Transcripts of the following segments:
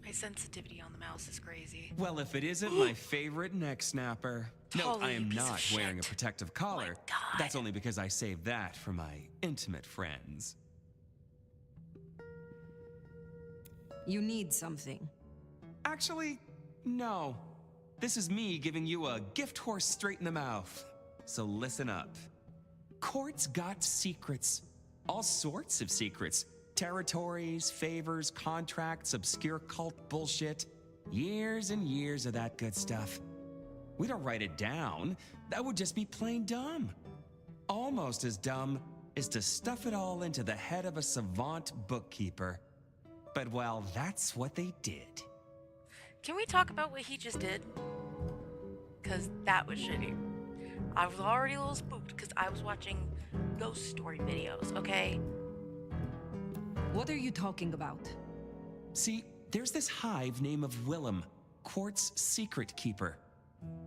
My sensitivity on the mouse is crazy. Well, if it isn't my favorite neck snapper. No, I am not wearing a protective collar. That's only because I saved that for my intimate friends. You need something. Actually, no. This is me giving you a gift horse straight in the mouth. So listen up. Court's got secrets. All sorts of secrets. Territories, favors, contracts, obscure cult bullshit. Years and years of that good stuff. We don't write it down. That would just be plain dumb. Almost as dumb is to stuff it all into the head of a savant bookkeeper. But well, that's what they did. Can we talk about what he just did? Because that was shitty. I was already a little spooked because I was watching ghost story videos, okay? What are you talking about? See, there's this hive named of Willem, Quart's secret keeper.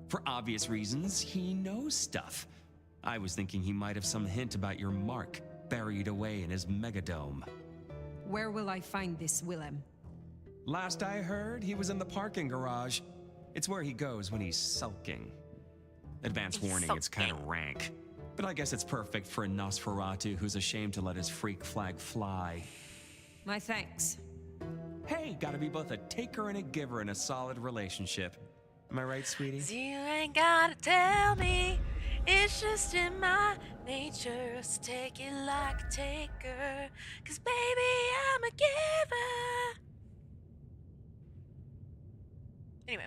For obvious reasons, he knows stuff. I was thinking he might have some hint about your mark buried away in his megadome. Where will I find this Willem? Last I heard, he was in the parking garage. It's where he goes when he's sulking. Advance warning, it's kind of rank. But I guess it's perfect for a Nosferatu who's ashamed to let his freak flag fly. My thanks. Hey, gotta be both a taker and a giver in a solid relationship. Am I right, sweetie? You ain't gotta tell me, it's just in my nature. So take it like a taker, 'cause baby, I'm a giver. Anyway.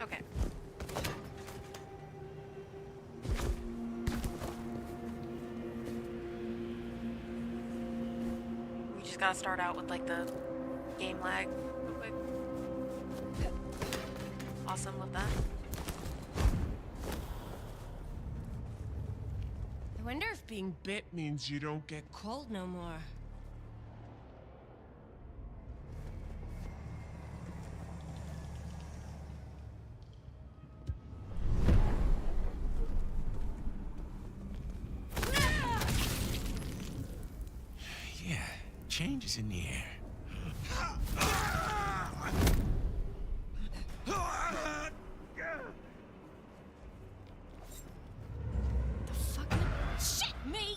Okay. We just gotta start out with like the game lag real quick. Awesome, love that. I wonder if being bit means you don't get cold no more. Yeah, change is in the air. Shit, me!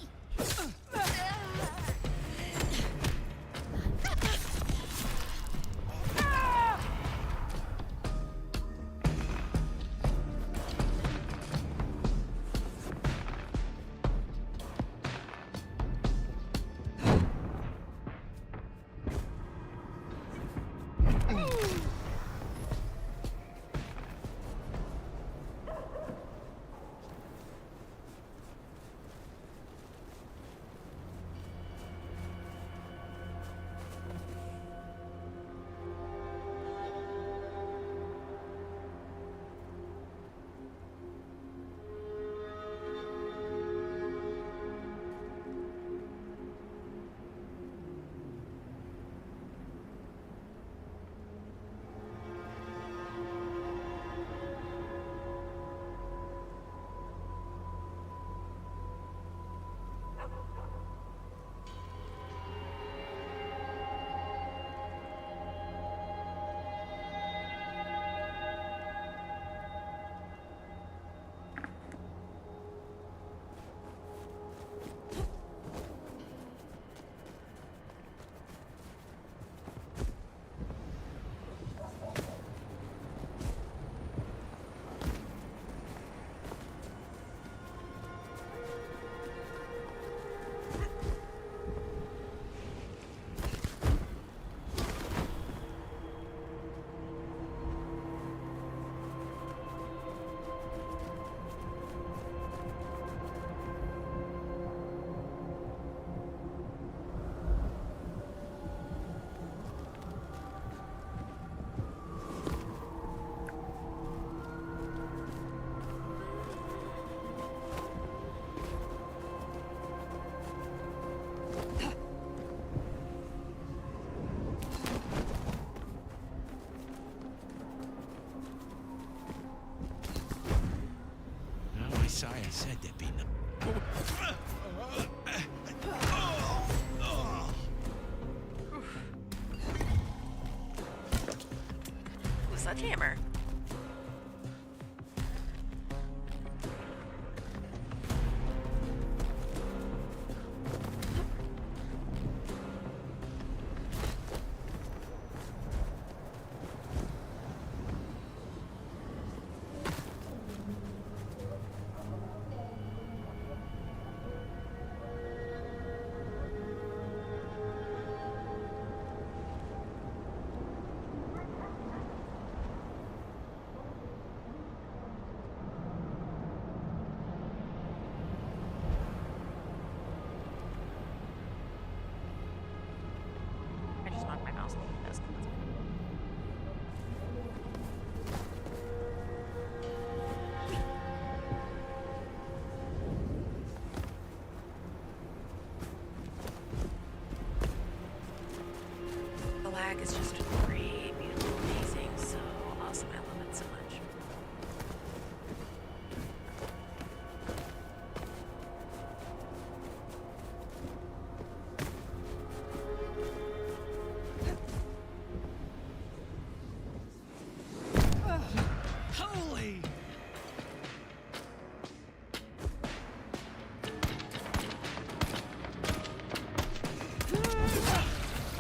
sledgehammer. I just knocked my mouse off the desk. The lag is just great, beautiful, amazing, so awesome. I love it so much. Holy!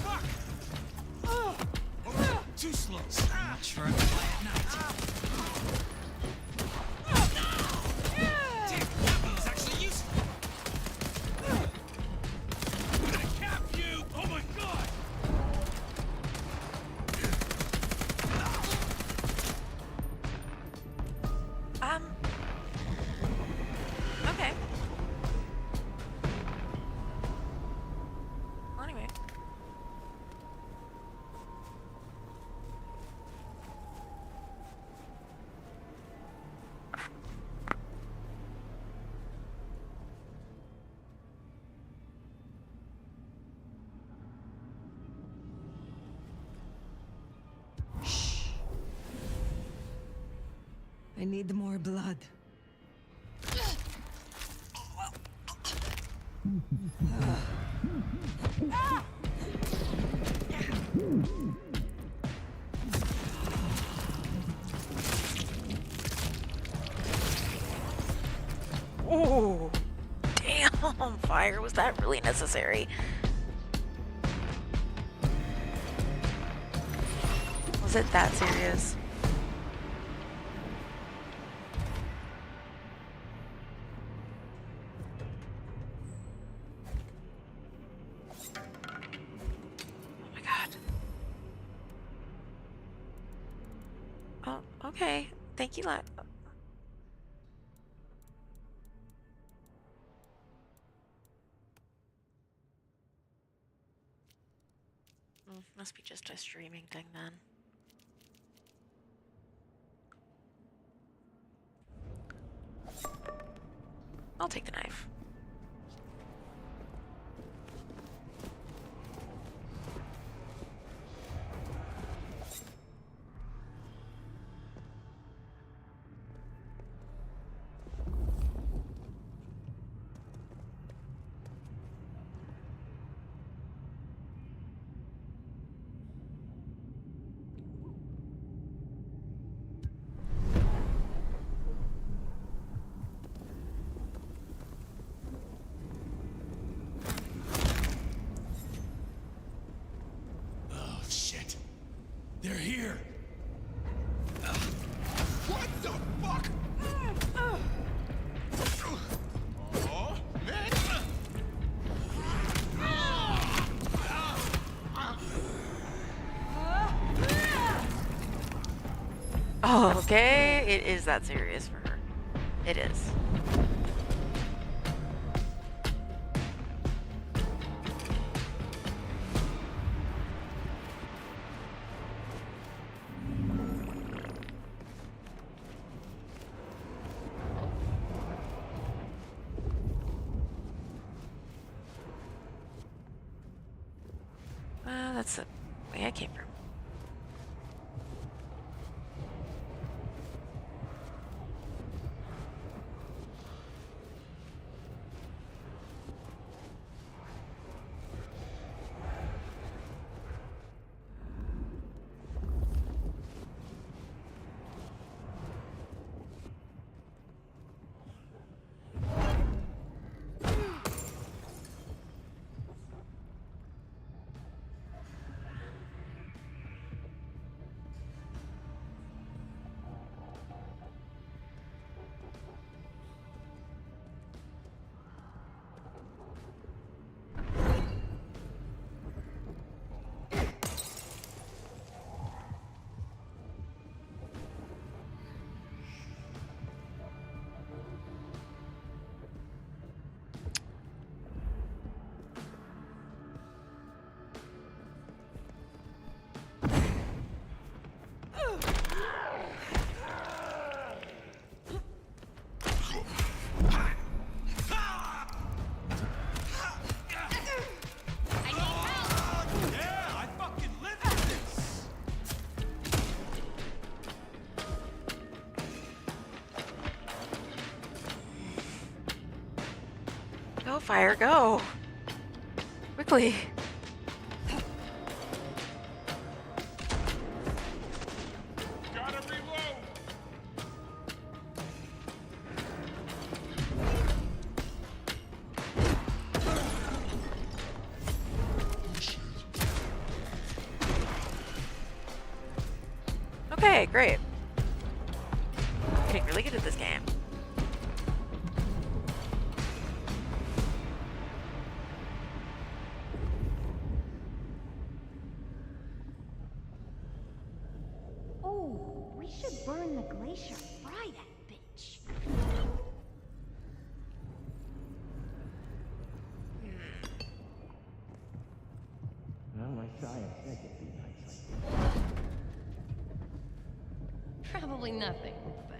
Fuck! Oh, too slow. I'll try to play at night. Damn, that was actually useful. I'm gonna cap you! Oh my god! Okay. Well, anyway. I need more blood. Oh, damn! Fire, was that really necessary? Was it that serious? Oh my god. Oh, okay. Thank you, must be just a streaming thing then. I'll take the knife. Oh, shit. They're here. What the fuck? Oh, man. Oh, okay. It is that serious for her. It is. Well, that's the way I came from. fire, go. Quickly. Gotta reload. Okay, great. Getting really good at this game. Oh, we should burn the glacier. Fry that bitch. Well, my science said it'd be nice like this. Probably nothing, but...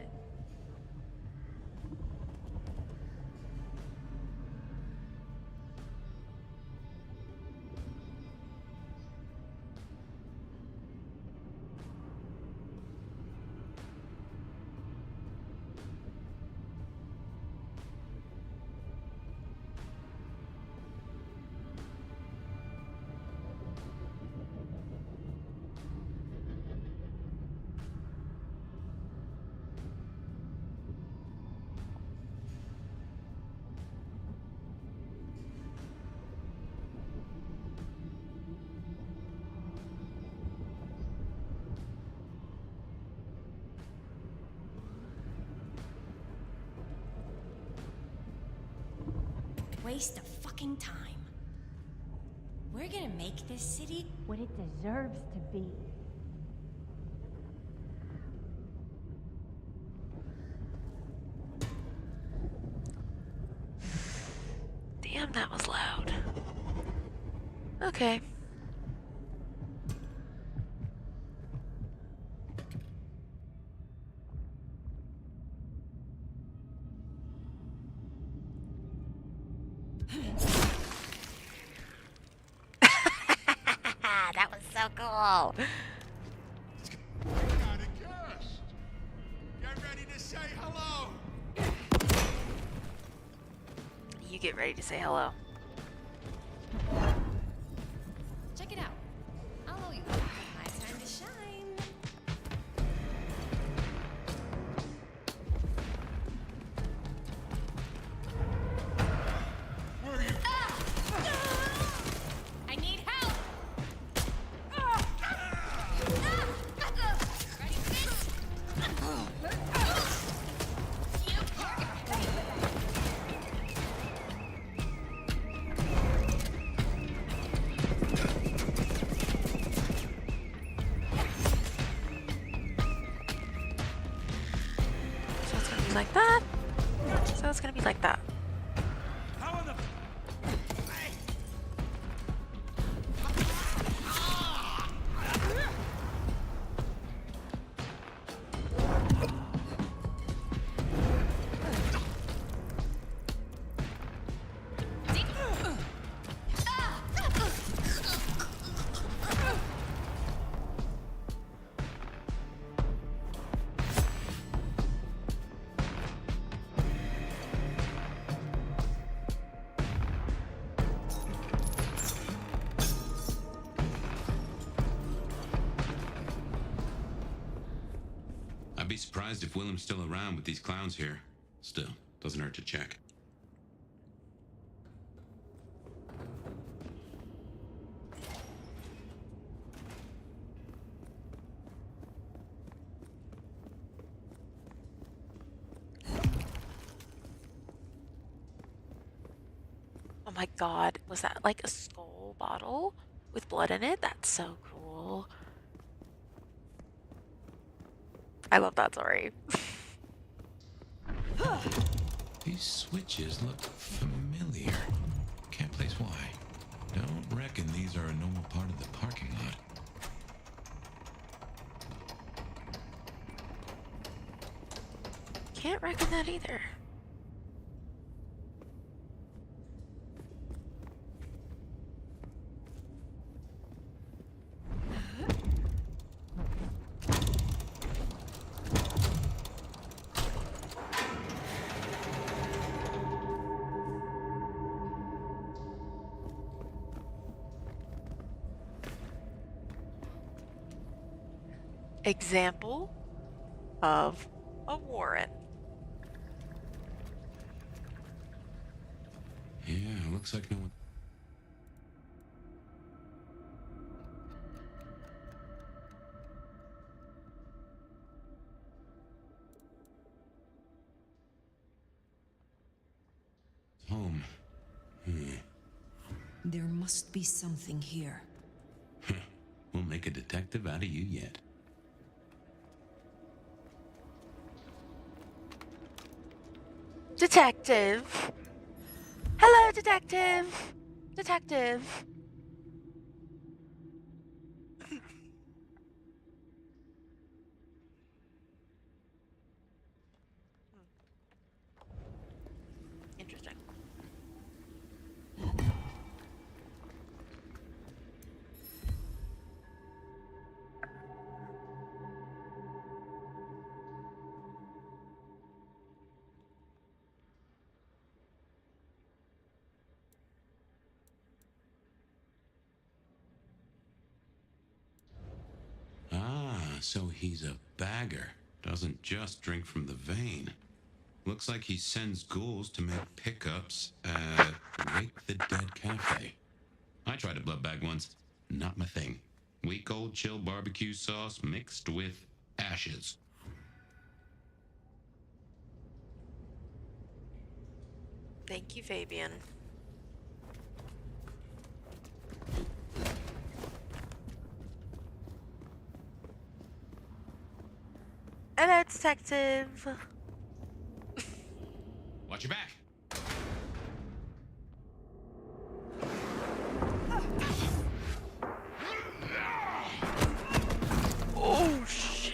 Waste of fucking time. We're gonna make this city what it deserves to be. Damn, that was loud. Okay. That was so cool. Got a guest. Get ready to say hello. You get ready to say hello. Check it out. I'll owe you. My time to shine. Where are you? I need help. Ready, bitch? So it's gonna be like that. So it's gonna be like that. How in the... I'd be surprised if Willem's still around with these clowns here. Still, doesn't hurt to check. Oh my god, was that like a skull bottle with blood in it? That's so cool. I love that story. These switches look familiar. Can't place why. Don't reckon these are a normal part of the parking lot. Can't reckon that either. example of a Warren. Yeah, looks like no one. Home. There must be something here. We'll make a detective out of you yet. Detective. Hello, detective. Detective. Interesting. Ah, so he's a bagger. Doesn't just drink from the vein. Looks like he sends ghouls to make pickups at Wake the Dead Cafe. I tried a blood bag once. Not my thing. Week old chill barbecue sauce mixed with ashes. Thank you, Fabian. Hello, detective. Watch your back. Oh, shit.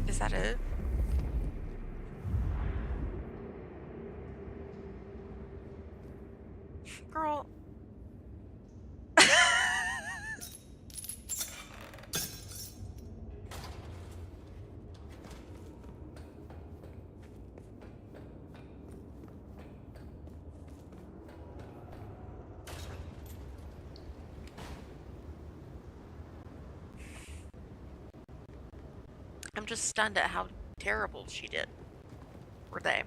Is that it? Girl. I'm just stunned at how terrible she did. Were they?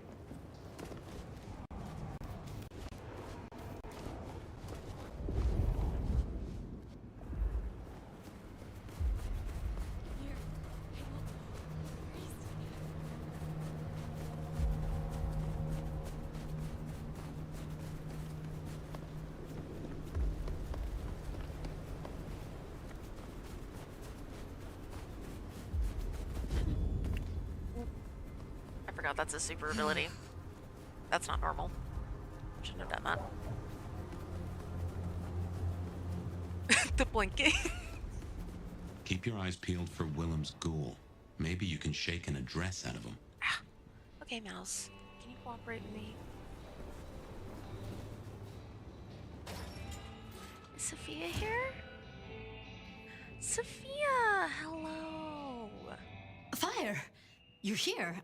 I forgot that's a super ability. That's not normal. Shouldn't have done that. The blinking. Keep your eyes peeled for Willem's ghoul. Maybe you can shake an address out of him. Okay, Mouse. Can you cooperate with me? Is Sophia here? Sophia! Hello! Fire! You're here.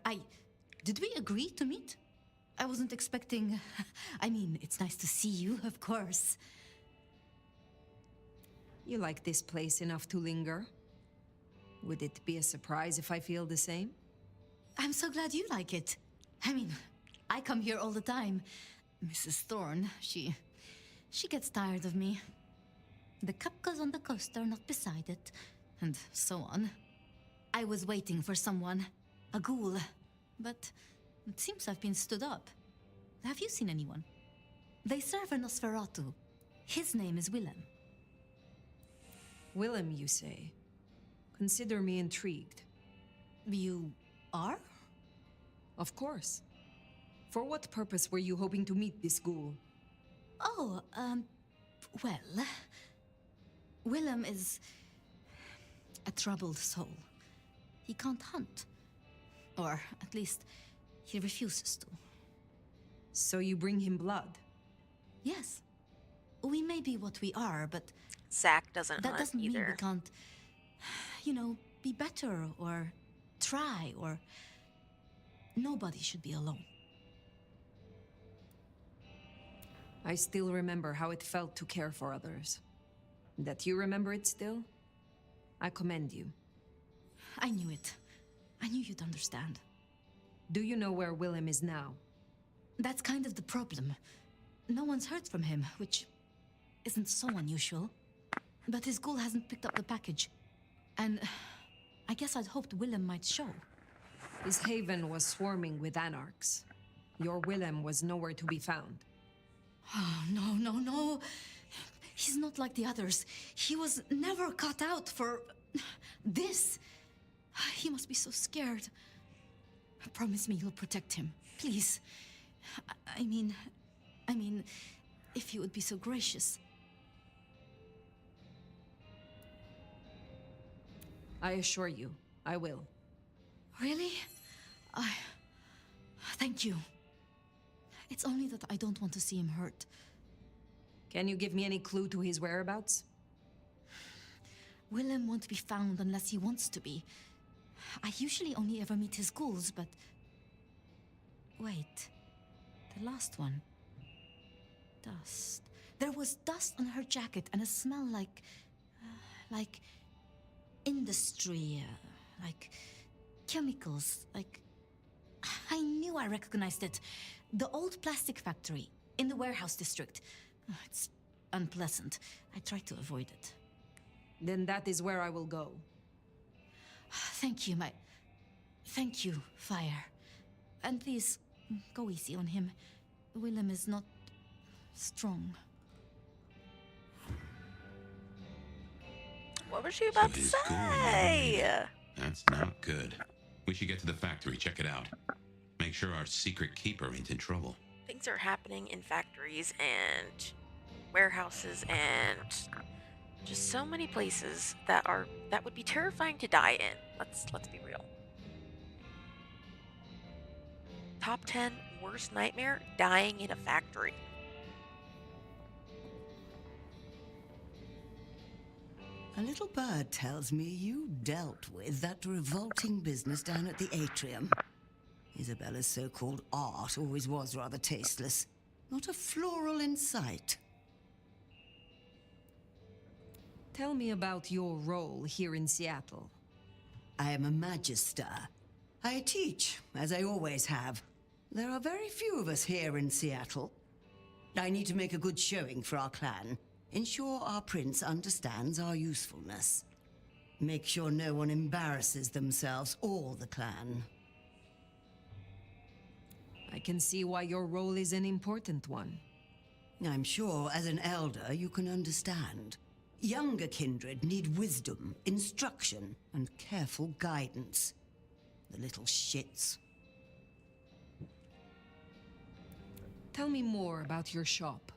Did we agree to meet? I wasn't expecting. I mean, it's nice to see you, of course. You like this place enough to linger? Would it be a surprise if I feel the same? I'm so glad you like it. I mean, I come here all the time. Mrs. Thorne, she gets tired of me. The cup goes on the coaster, not beside it, and so on. I was waiting for someone, a ghoul, but it seems I've been stood up. Have you seen anyone? They serve a Nosferatu. His name is Willem. Willem, you say? Consider me intrigued. You are? Of course. For what purpose were you hoping to meet this ghoul? Oh, well... Willem is... a troubled soul. He can't hunt. Or, at least, he refuses to. So you bring him blood? Yes. We may be what we are, but... Zach doesn't that hunt doesn't mean either. we can't be better or try or... Nobody should be alone. I still remember how it felt to care for others. That you remember it still? I commend you. I knew it. I knew you'd understand. Do you know where Willem is now? That's kind of the problem. No one's heard from him, which isn't so unusual. But his ghoul hasn't picked up the package. And I guess I'd hoped Willem might show. His haven was swarming with anarchs. Your Willem was nowhere to be found. Oh, no. He's not like the others. He was never cut out for... this. He must be so scared. Promise me you'll protect him, please. I mean, if you would be so gracious. I assure you, I will. Really? Thank you. It's only that I don't want to see him hurt. Can you give me any clue to his whereabouts? Willem won't be found unless he wants to be. I usually only ever meet his ghouls, but... Wait. The last one. Dust. There was dust on her jacket and a smell like... industry, like chemicals, like... I knew I recognized it. The old plastic factory in the warehouse district. It's unpleasant. I try to avoid it. Then that is where I will go. Thank you, Thank you, Fire. And please, go easy on him. Willem is not strong. What was she about to his ghoul say? married. That's not good. We should get to the factory, check it out. Make sure our secret keeper ain't in trouble. Things are happening in factories and warehouses and just so many places that would be terrifying to die in. Let's be real. Top 10 worst nightmare: dying in a factory. A little bird tells me you dealt with that revolting business down at the atrium. Isabella's so-called art always was rather tasteless. Not a floral in sight. Tell me about your role here in Seattle. I am a magister. I teach, as I always have. There are very few of us here in Seattle. I need to make a good showing for our clan. Ensure our prince understands our usefulness. Make sure no one embarrasses themselves or the clan. I can see why your role is an important one. I'm sure as an elder you can understand. Younger kindred need wisdom, instruction, and careful guidance. The little shits. Tell me more about your shop.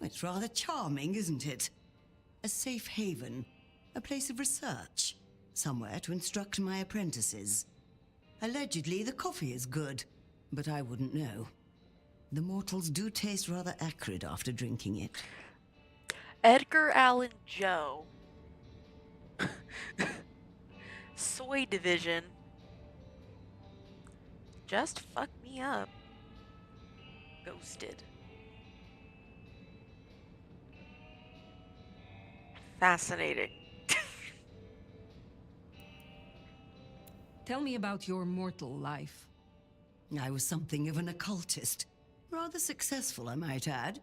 It's rather charming, isn't it? A safe haven, a place of research, somewhere to instruct my apprentices. Allegedly, the coffee is good, but I wouldn't know. The mortals do taste rather acrid after drinking it. Edgar Allan Joe. Soy Division. Just fuck me up. Ghosted. Fascinating. Tell me about your mortal life. I was something of an occultist. Rather successful, I might add.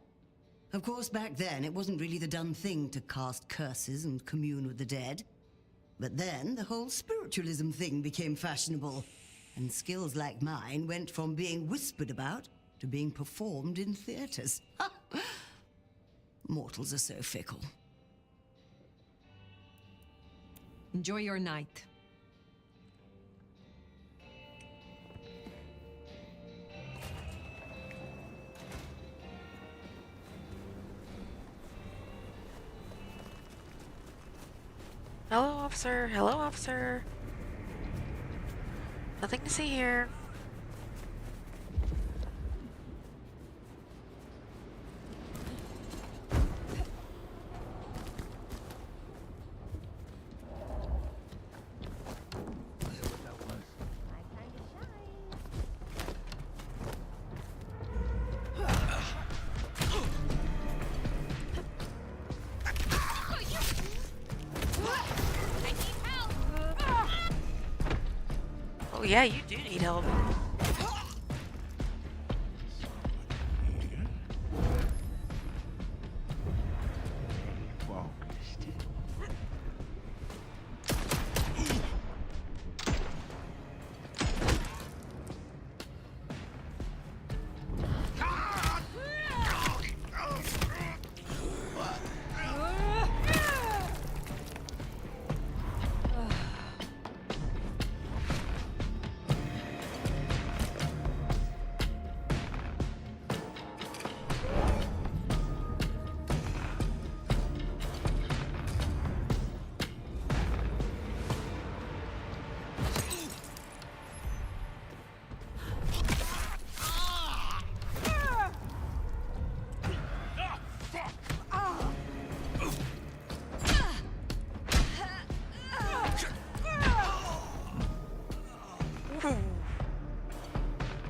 Of course, back then, it wasn't really the done thing to cast curses and commune with the dead. But then, the whole spiritualism thing became fashionable. And skills like mine went from being whispered about to being performed in theaters. Mortals are so fickle. Enjoy your night. Hello, officer. Hello, officer. Nothing to see here. Oh yeah, you do need help.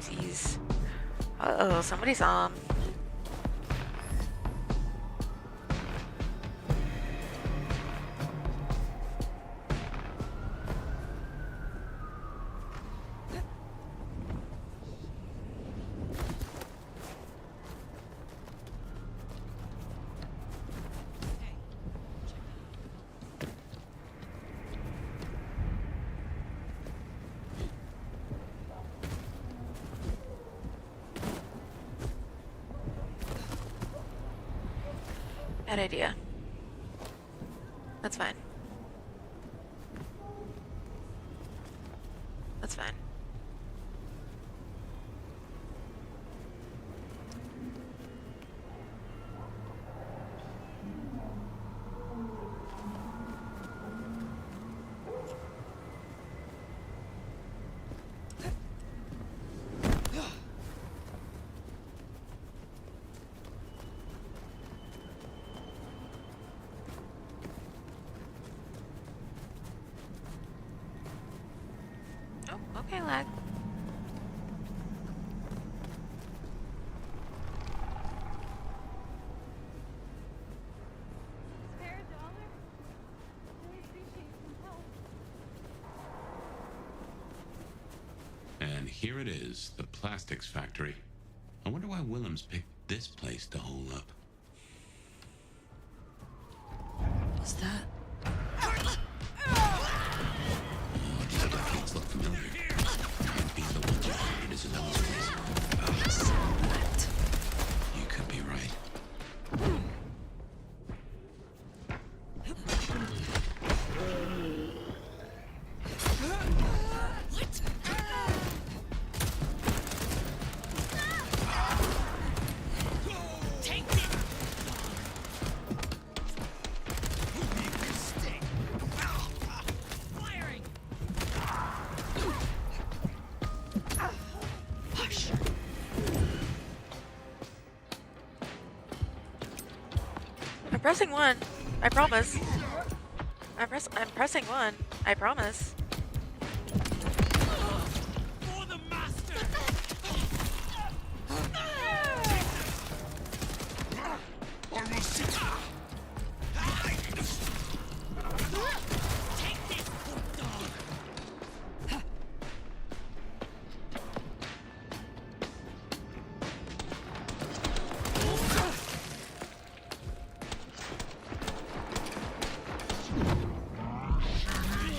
Jeez. Uh-oh, somebody's on. Bad idea. That's fine. That's fine. Oh, okay, lag. And here it is, the plastics factory. I wonder why Willems picked this place to hole up. Was that? Oh, these decades look familiar. Might be the ones you hired as an illustrator. You could be right. I'm pressing one. I promise. I'm pressing one. I promise. For the master! I will see. Take this, poor dog!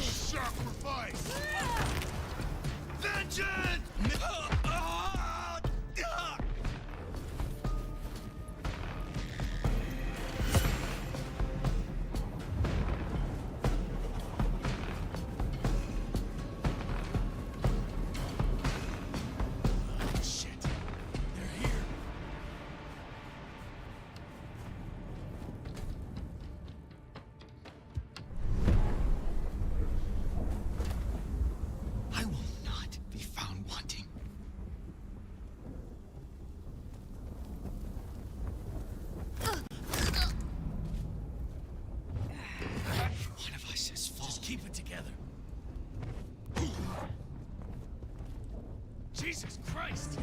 Sacrifice! Vengeance! Shit. They're here. I will not be found wanting. One of us has fallen. Just keep it together. Jesus Christ!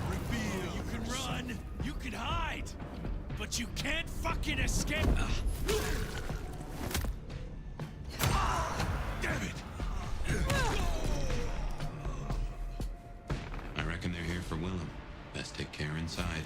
Reveal. You can run, you can hide, but you can't fucking escape. inside.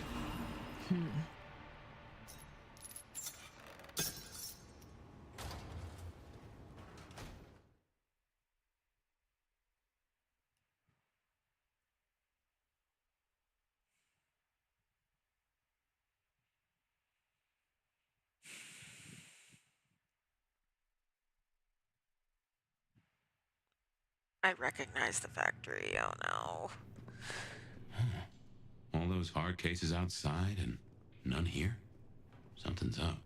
I recognize the factory. Oh no. All those hard cases outside and none here? Something's up.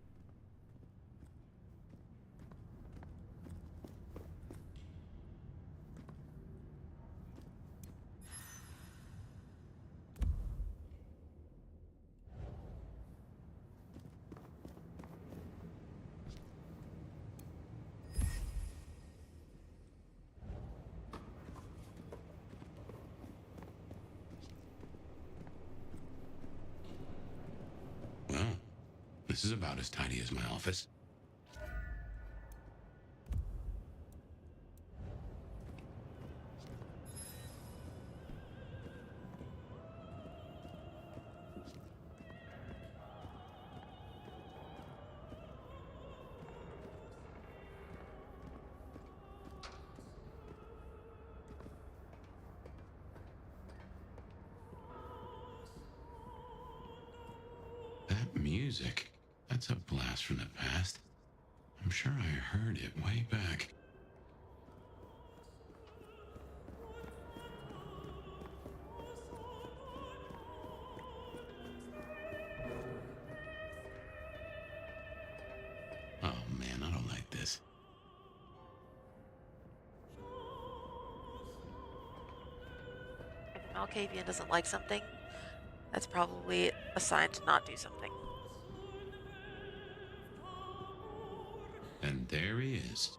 Well, this is about as tidy as my office. That music, that's a blast from the past. I'm sure I heard it way back. Oh man, I don't like this. If an Malkavian doesn't like something, that's probably a sign to not do something. And there he is.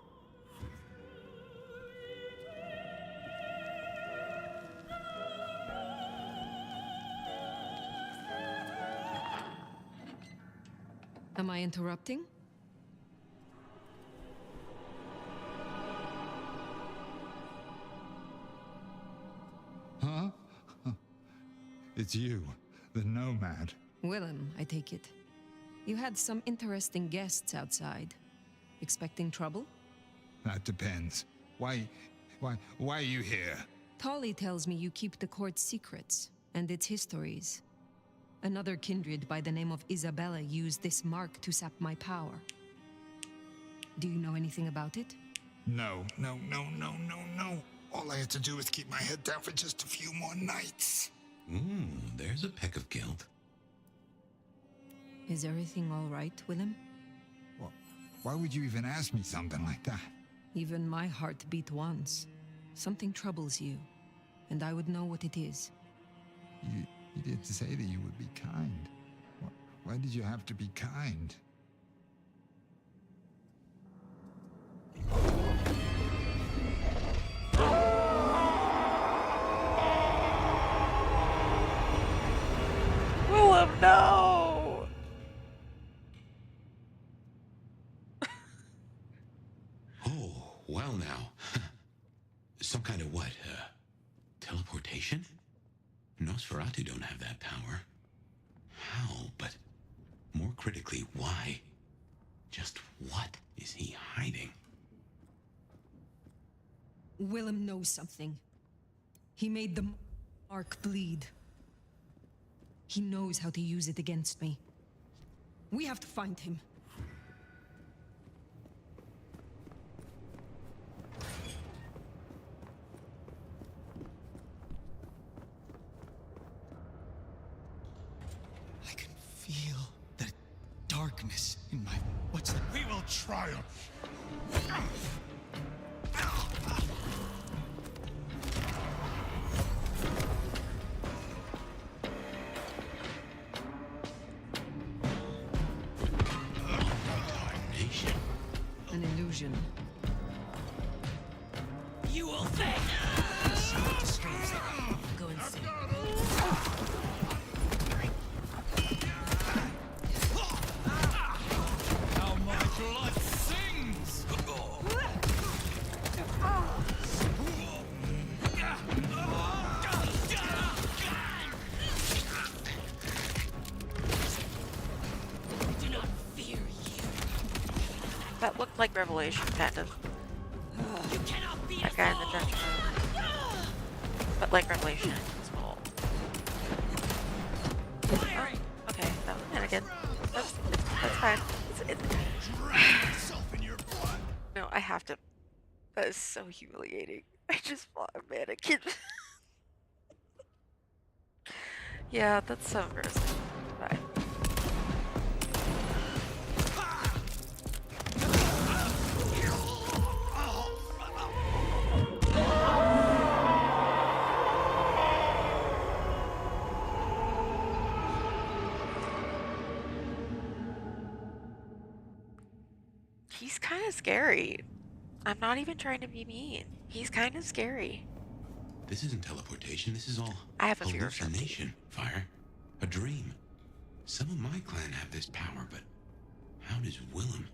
Am I interrupting? Huh? It's you, the nomad. Willem, I take it. You had some interesting guests outside. Expecting trouble? That depends. Why are you here? Tolly tells me you keep the court's secrets and its histories. Another kindred by the name of Isabella used this mark to sap my power. Do you know anything about it? No. All I had to do was keep my head down for just a few more nights. Ooh, there's a peck of guilt. Is everything all right, Willem? Why would you even ask me something like that? Even my heart beat once. Something troubles you, and I would know what it is. You did say that you would be kind. Why did you have to be kind? Willem, no! Oh, well now. Some kind of what? Teleportation? Nosferatu don't have that power. How? But more critically, why? Just what is he hiding? Willem knows something. He made the mark bleed. He knows how to use it against me. We have to find him. I can feel the darkness in my... What's that? We will triumph. An illusion. You will thank! Go and see. How my blood sings! Like Revelation, kind of. That guy in the dungeon. But like Revelation, it's small. Oh, okay, that was Mannequin. That's fine. No, I have to. That is so humiliating. I just fought a mannequin. Yeah, that's so embarrassing. Bye. He's kind of scary. I'm not even trying to be mean. He's kind of scary. This isn't teleportation. This is all I have a fear of hallucination, Fire. A dream. Some of my clan have this power, but how does Willem?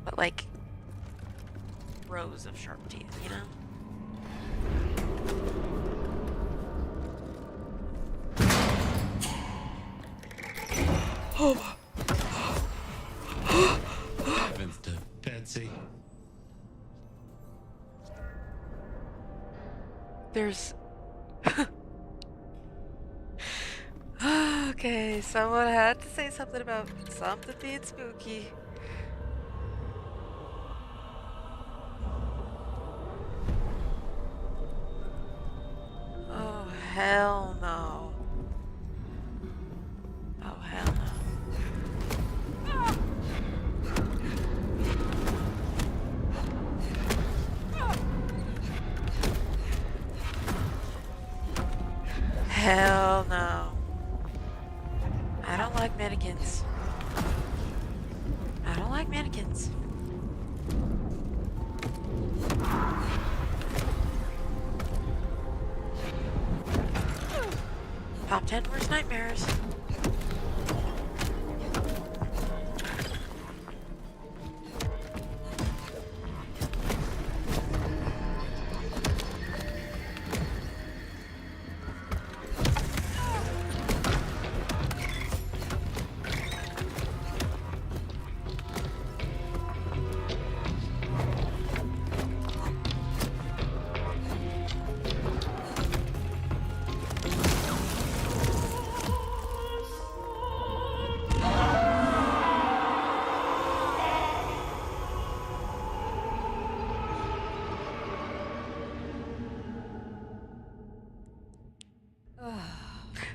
But like rows of sharp teeth, you know? Oh. Heavens to Betsy. There's... Okay, someone had to say something about something being spooky. Oh, hell no. Oh, hell no. Hell no. I don't like mannequins. I don't like mannequins. Top 10 worst nightmares.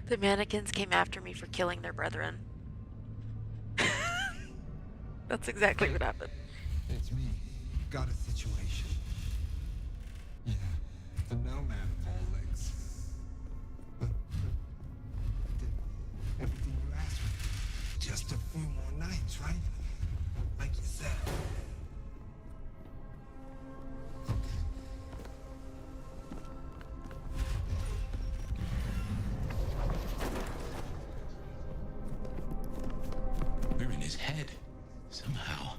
The mannequins came after me for killing their brethren. That's exactly what happened. It's me. Got a situation. Yeah, the nomad of all legs. But I did everything you asked for. Just a few more nights, right? Like you said. We're in his head. Somehow.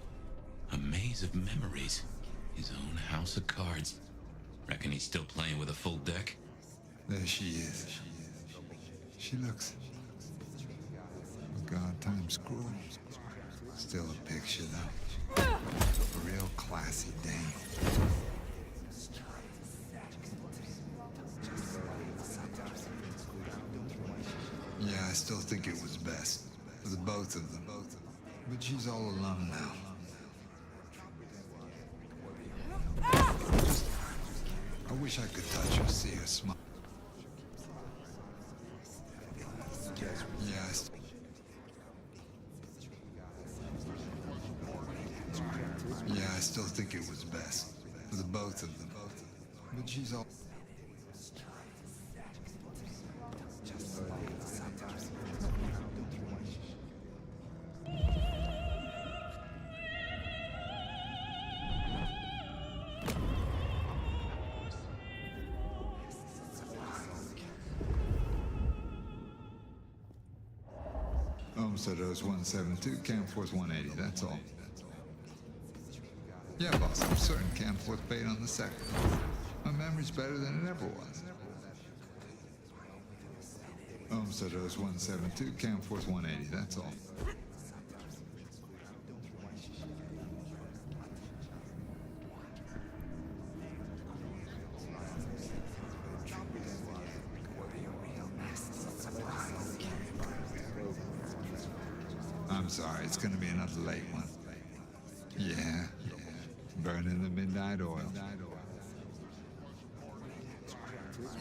A maze of memories. His own house of cards. Reckon he's still playing with a full deck? There she is. She looks... God times cruel. Still a picture, though. A real classy dame. Yeah, I still think it was best. For the both of them. But she's all alone now. I wish I could touch her, see her smile. Yeah, I still think it was best. For the both of them. But she's all... Homesteaders 172, Camp Force 180, that's all. Yeah, boss, I'm certain Camp Force paid on the second. My memory's better than it ever was. Homesteaders 172, Camp Force 180, that's all. I'm sorry, it's gonna be another late one. Yeah. Burning the midnight oil.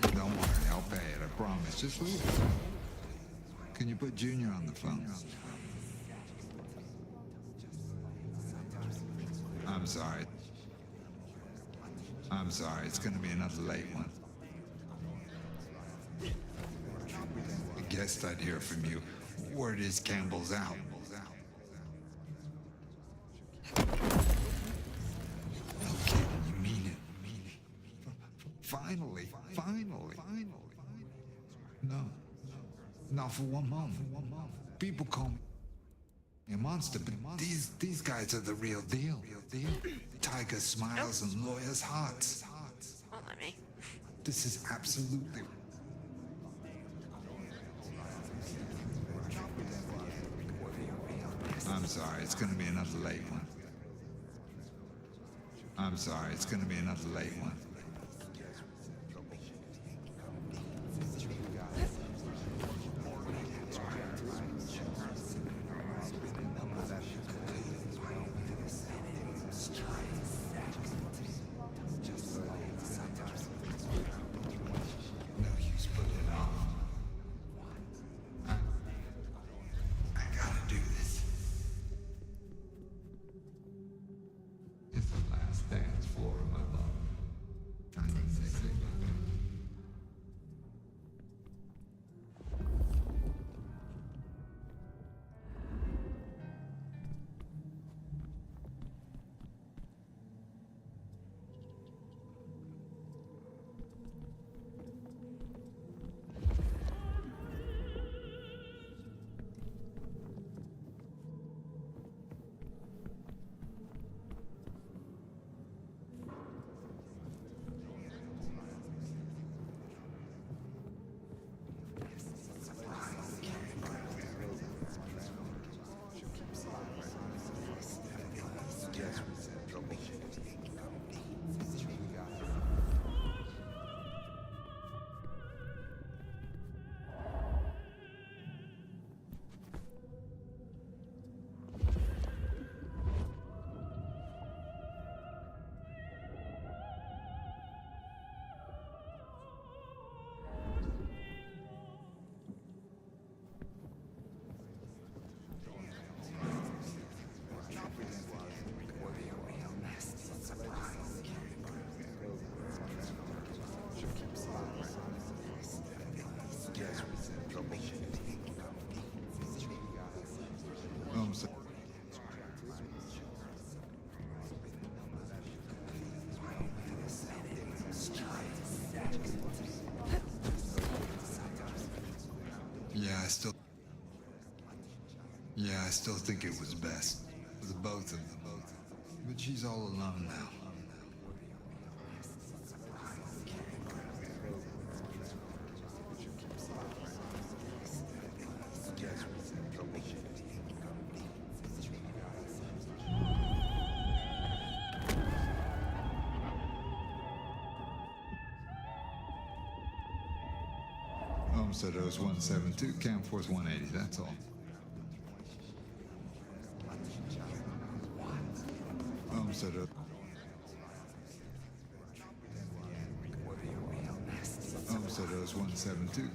Don't worry, I'll pay it, I promise. Just leave it. Can you put Junior on the phone? I'm sorry. I'm sorry, it's gonna be another late one. I guessed I'd hear from you. Word is Campbell's out. No kidding, you mean it. Finally. No. Not for 1 month. People call me a monster, but these guys are the real deal. Tiger smiles and lawyers' hearts. Won't let me. This is absolutely... I'm sorry, it's gonna be another late one. I'm sorry, it's gonna be another late one. No use putting it off. I gotta do this. It's the last dance floor of my love. I need to say I still think it was best for the both of them. But she's all alone now. Homestead O's 172, Camp Force 180, that's all. Homestead O's 172.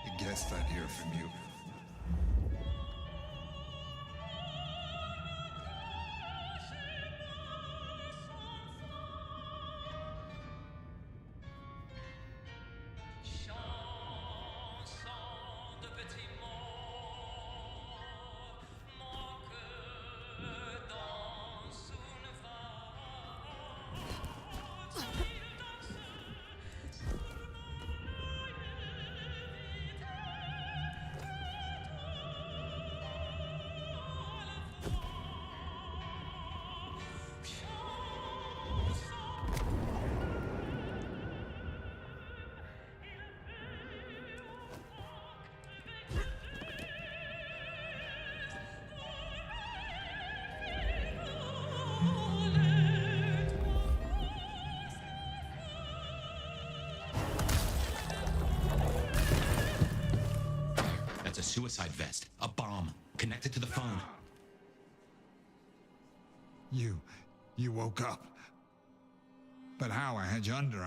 I guessed I'd hear from you. That's a suicide vest. A bomb. Connected to the phone. You woke up. But how? I had you under.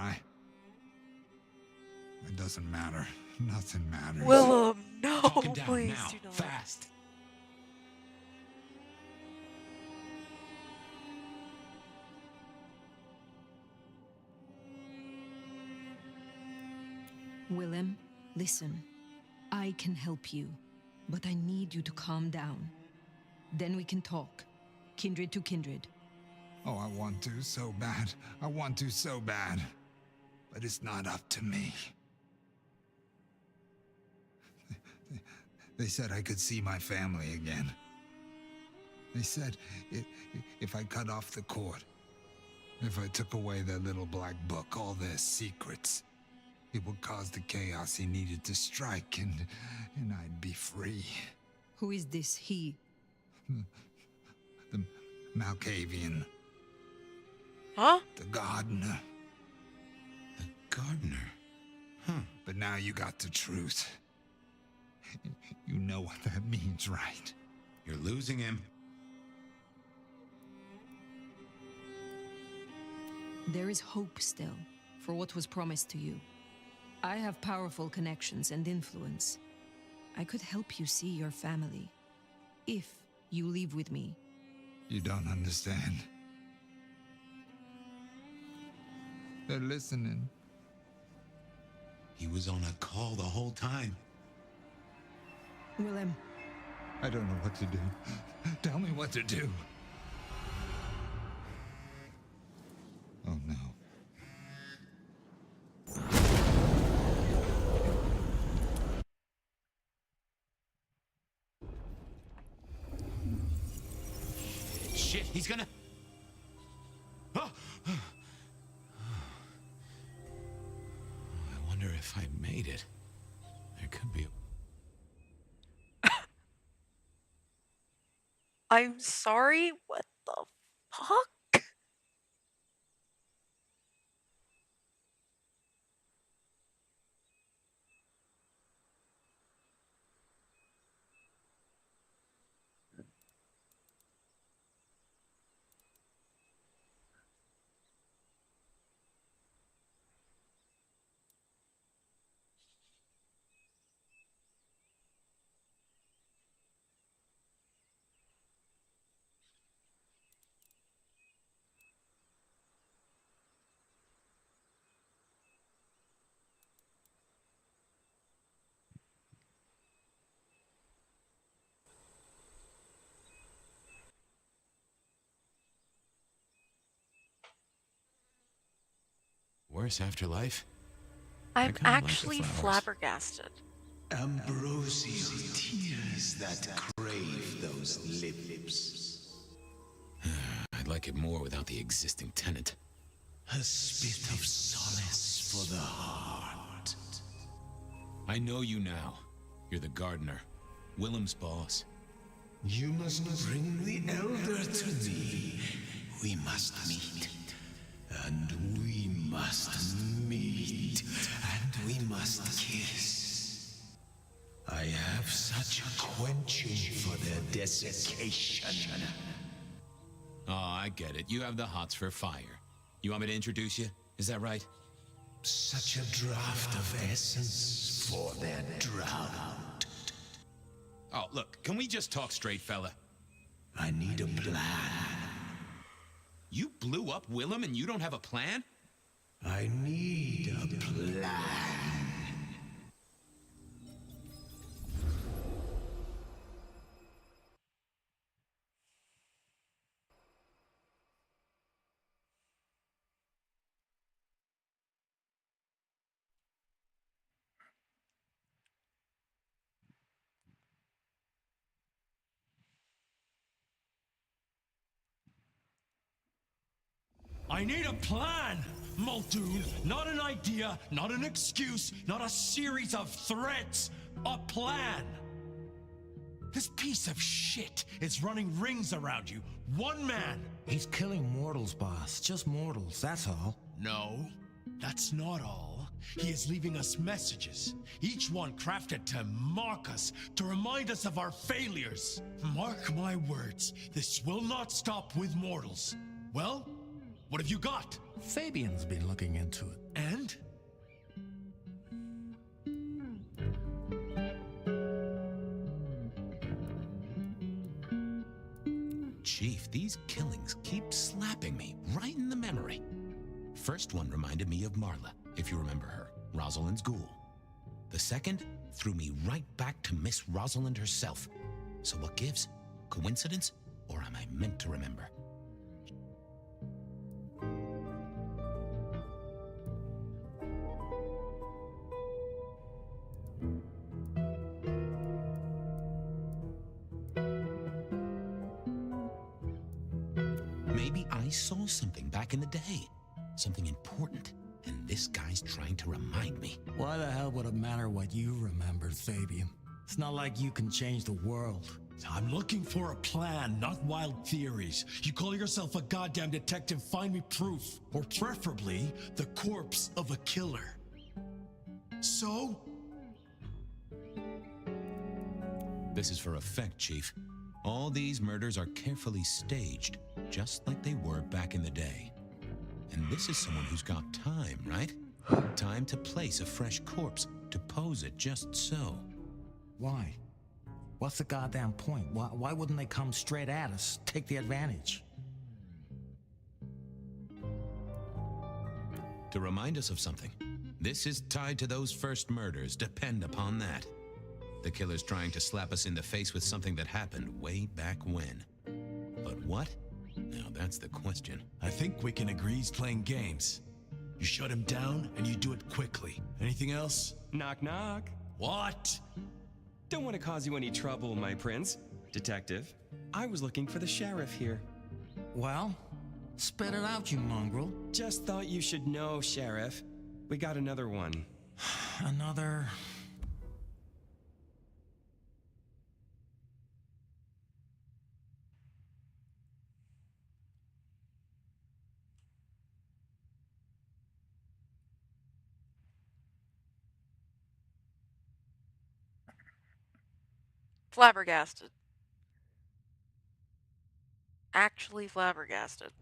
It doesn't matter. Nothing matters. Willem, no, Talk him down please now. do not. Fast. Willem, listen. I can help you, but I need you to calm down. Then we can talk. Kindred to kindred. Oh, I want to so bad. I want to so bad. But it's not up to me. They said I could see my family again. They said if I cut off the cord, if I took away their little black book, all their secrets, it would cause the chaos he needed to strike, and I'd be free. Who is this he? The Malkavian. Huh? The gardener. The gardener? Huh. But now you got the truth. You know what that means, right? You're losing him. There is hope still for what was promised to you. I have powerful connections and influence. I could help you see your family. If you leave with me. You don't understand. They're listening. He was on a call the whole time. Willem. I don't know what to do. Tell me what to do. Oh no. Shit, he's gonna... Oh. I wonder if I made it. There could be a... I'm sorry? What the fuck? Worse afterlife? I'm kinda like the actually flowers. flabbergasted. Ambrosial tears that crave those lips. I'd like it more without the existing tenant. A spit of solace for the heart. I know you now. You're the gardener. Willem's boss. You must bring the elder to me. We must meet. And we must meet. And we must kiss. I have such a quenching for their desiccation. Oh, I get it. You have the hots for fire. You want me to introduce you? Is that right? Such a draught of essence before they're drowned. Oh, look, can we just talk straight, fella? I need a plan. You blew up Willem and you don't have a plan? I need a plan. I need a plan, Muldoon. Not an idea, not an excuse, not a series of threats. A plan. This piece of shit is running rings around you. One man. He's killing mortals, boss. Just mortals, that's all. No, that's not all. He is leaving us messages, each one crafted to mock us, to remind us of our failures. Mark my words, this will not stop with mortals. Well, what have you got? Fabian's been looking into it. And? Chief, these killings keep slapping me right in the memory. First one reminded me of Marla, if you remember her, Rosalind's ghoul. The second threw me right back to Miss Rosalind herself. So what gives? Coincidence? Or am I meant to remember? Maybe I saw something back in the day. Something important. And this guy's trying to remind me. Why the hell would it matter what you remember, Fabian? It's not like you can change the world. I'm looking for a plan, not wild theories. You call yourself a goddamn detective, find me proof. Or preferably, the corpse of a killer. So? This is for effect, Chief. All these murders are carefully staged, just like they were back in the day. And this is someone who's got time, right? Time to place a fresh corpse, to pose it just so. Why? What's the goddamn point? Why wouldn't they come straight at us? Take the advantage. To remind us of something. This is tied to those first murders, depend upon that. The killer's trying to slap us in the face with something that happened way back when. But what? Now that's the question. I think we can agree he's playing games. You shut him down and you do it quickly. Anything else? Knock, knock. What? Don't want to cause you any trouble, my prince. Detective, I was looking for the sheriff here. Well, spit it out, you mongrel. Just thought you should know, Sheriff. We got another one. Another... Flabbergasted. Actually flabbergasted.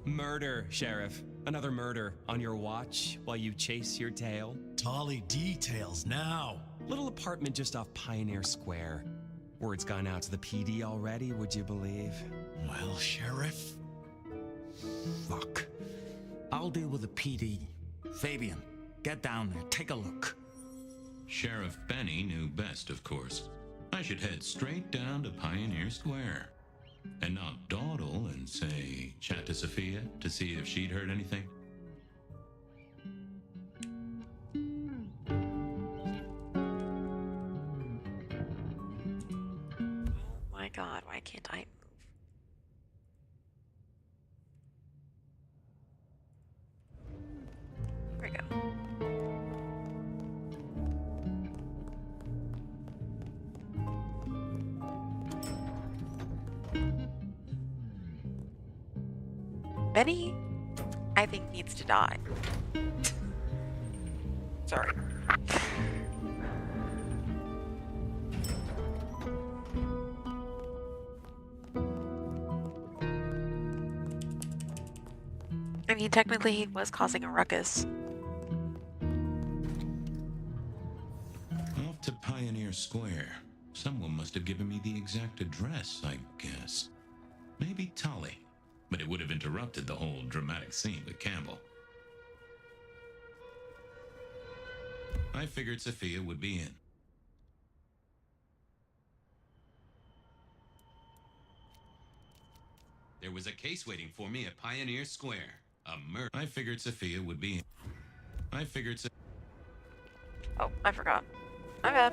Murder, Sheriff. Another murder on your watch while you chase your tail. Tolly details now. Little apartment just off Pioneer Square. Word's gone out to the PD already, would you believe? Well, Sheriff? Fuck. I'll deal with the PD. Fabian, get down there, take a look. Sheriff Benny knew best, of course. I should head straight down to Pioneer Square. And not dawdle and say, chat to Sophia to see if she'd heard anything. Oh my god, why can't I move? There we go. Benny, I think, needs to die. Sorry. I mean, technically he was causing a ruckus. Off to Pioneer Square. Someone must have given me the exact address, I guess. Maybe Tolly. But it would have interrupted the whole dramatic scene with Campbell. I figured Sophia would be in. There was a case waiting for me at Pioneer Square. A murder. I figured Sophia would be in. I figured Oh, I forgot. My bad.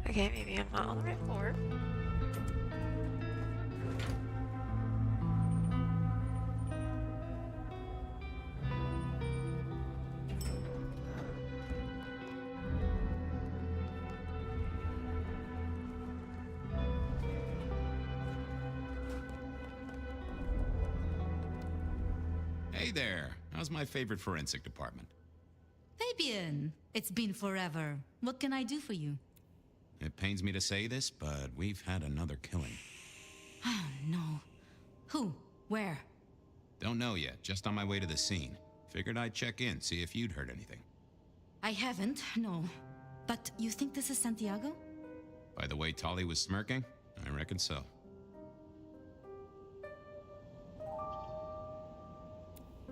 Okay, maybe I'm not on the right floor. Hey there. How's my favorite forensic department? Fabian, it's been forever. What can I do for you? It pains me to say this, but we've had another killing. Oh, no. Who? Where? Don't know yet, just on my way to the scene. Figured I'd check in, see if you'd heard anything. I haven't, no. But you think this is Santiago? By the way Tolly was smirking, I reckon so.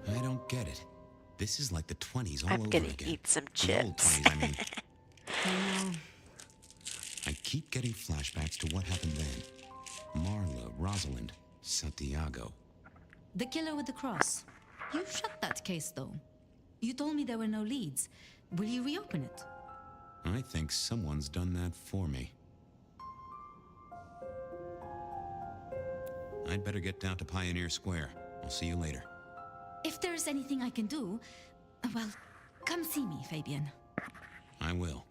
I don't get it. This is like the 20s all I'm over gonna again. eat some The old chips. 20s, I mean. I keep getting flashbacks to what happened then. Marla, Rosalind, Santiago. The killer with the cross. You shut that case, though. You told me there were no leads. Will you reopen it? I think someone's done that for me. I'd better get down to Pioneer Square. I'll see you later. If there's anything I can do, well, come see me, Fabian. I will.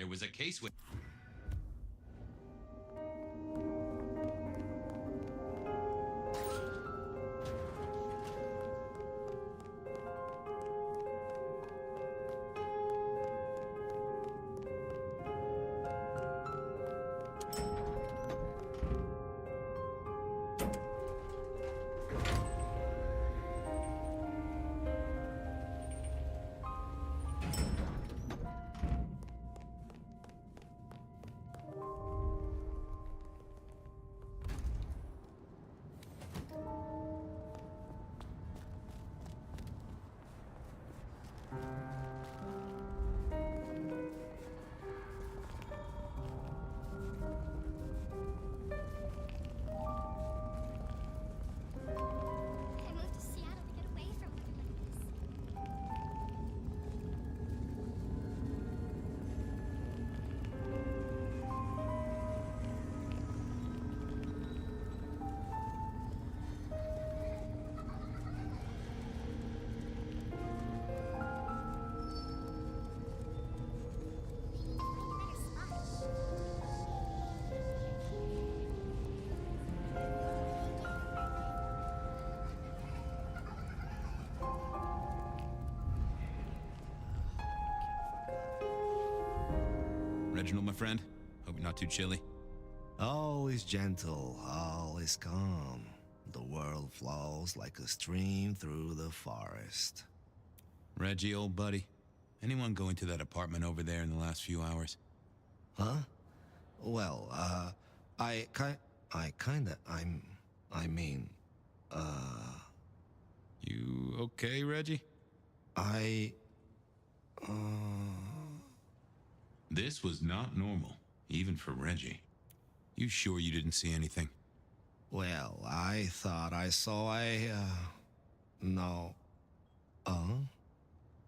There was a case with... Reginald, my friend. Hope you're not too chilly. Always gentle, always calm. The world flows like a stream through the forest. Reggie, old buddy. Anyone go into that apartment over there in the last few hours? Huh? Well, I mean, You okay, Reggie? This was not normal, even for Reggie. You sure you didn't see anything? Well, I thought I saw no.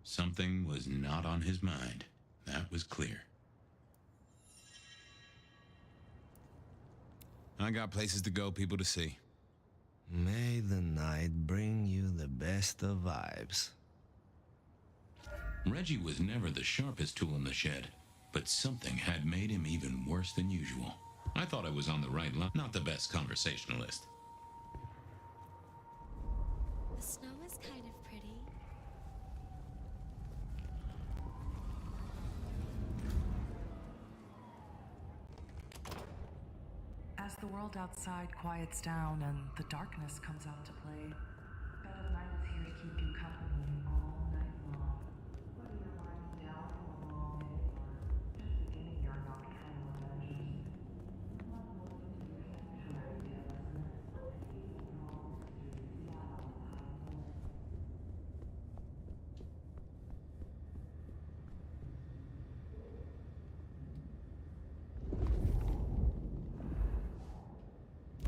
Something was not on his mind. That was clear. I got places to go, people to see. May the night bring you the best of vibes. Reggie was never the sharpest tool in the shed, but something had made him even worse than usual. I thought I was on the right line, not the best conversationalist. The snow is kind of pretty. As the world outside quiets down and the darkness comes out to play, Bed of Night is here to keep you company all night long. Whether you're lying down from a long day or just beginning your nocturnal adventures, welcome to your sanctuary, dear listener. Taking you home to Seattle High North.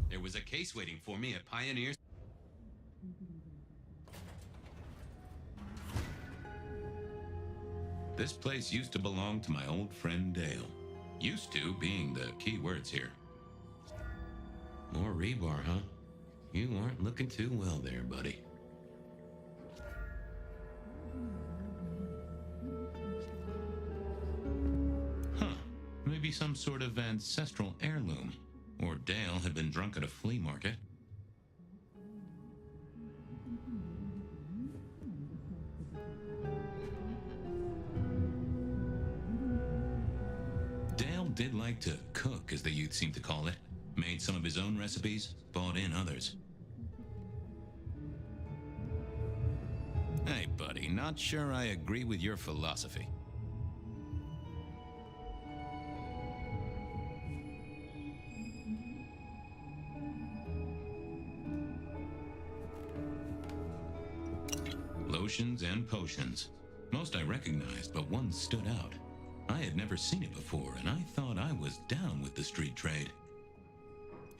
There was a case waiting for me at Pioneers. This place used to belong to my old friend Dale. Used to being the key words here. More rebar, huh? You aren't looking too well there, buddy. Huh. Maybe some sort of ancestral heirloom. Or Dale had been drunk at a flea market. Dale did like to cook, as the youth seem to call it. Made some of his own recipes, bought in others. Hey, buddy, not sure I agree with your philosophy. Lotions and potions. Most I recognized, but one stood out. I had never seen it before, and I thought I was down with the street trade.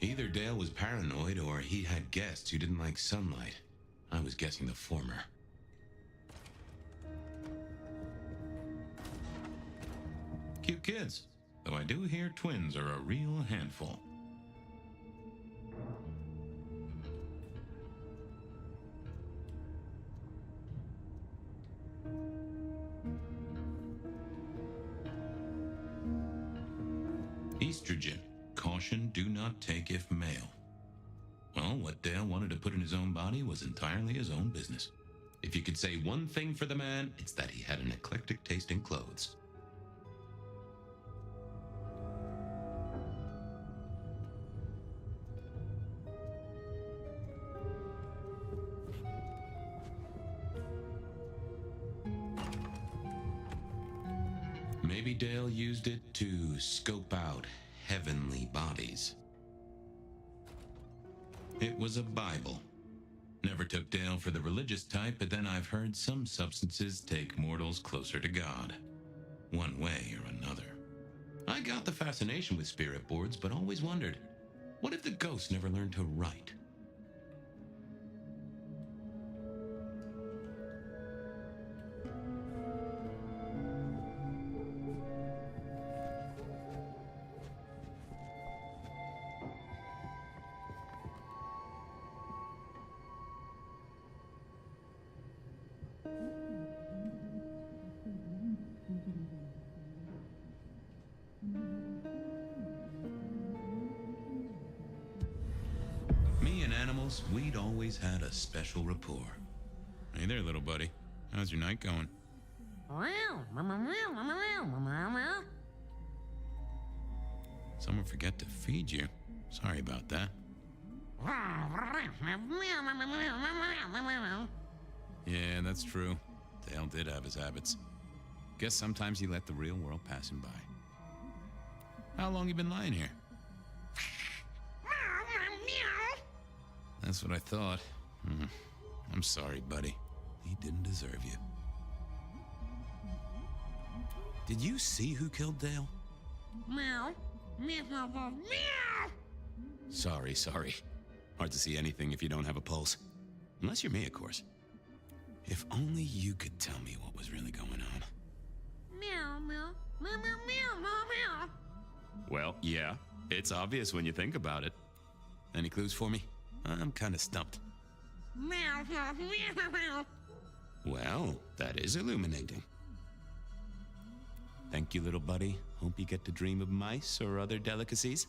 Either Dale was paranoid, or he had guests who didn't like sunlight. I was guessing the former. Cute kids, though I do hear twins are a real handful. Estrogen. Caution, do not take if male. Well, what Dale wanted to put in his own body was entirely his own business. If you could say one thing for the man, it's that he had an eclectic taste in clothes. Maybe Dale used it to scope out heavenly bodies. It was a Bible. Never took Dale for the religious type, but then I've heard some substances take mortals closer to God. One way or another. I got the fascination with spirit boards, but always wondered, what if the ghosts never learned to write? Me and animals, we'd always had a special rapport. Hey there, little buddy. How's your night going? Someone forget to feed you. Sorry about that. Yeah, that's true. Dale did have his habits. Guess sometimes he let the real world pass him by. How long you been lying here? That's what I thought. I'm sorry, buddy. He didn't deserve you. Did you see who killed Dale? Meow. Meow. Meow. Sorry. Hard to see anything if you don't have a pulse. Unless you're me, of course. If only you could tell me what was really going on. Meow. Meow. Meow. Meow. Meow. Meow. Well, yeah. It's obvious when you think about it. Any clues for me? I'm kind of stumped. Well, that is illuminating. Thank you, little buddy. Hope you get to dream of mice or other delicacies.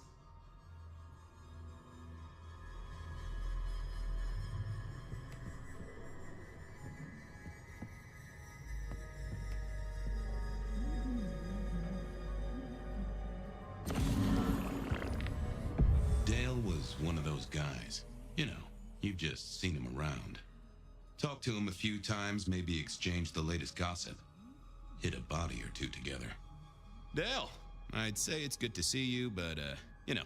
Dale was one of those guys. You know, you've just seen him around. Talked to him a few times, maybe exchanged the latest gossip. Hit a body or two together. Dale, I'd say it's good to see you, but, you know,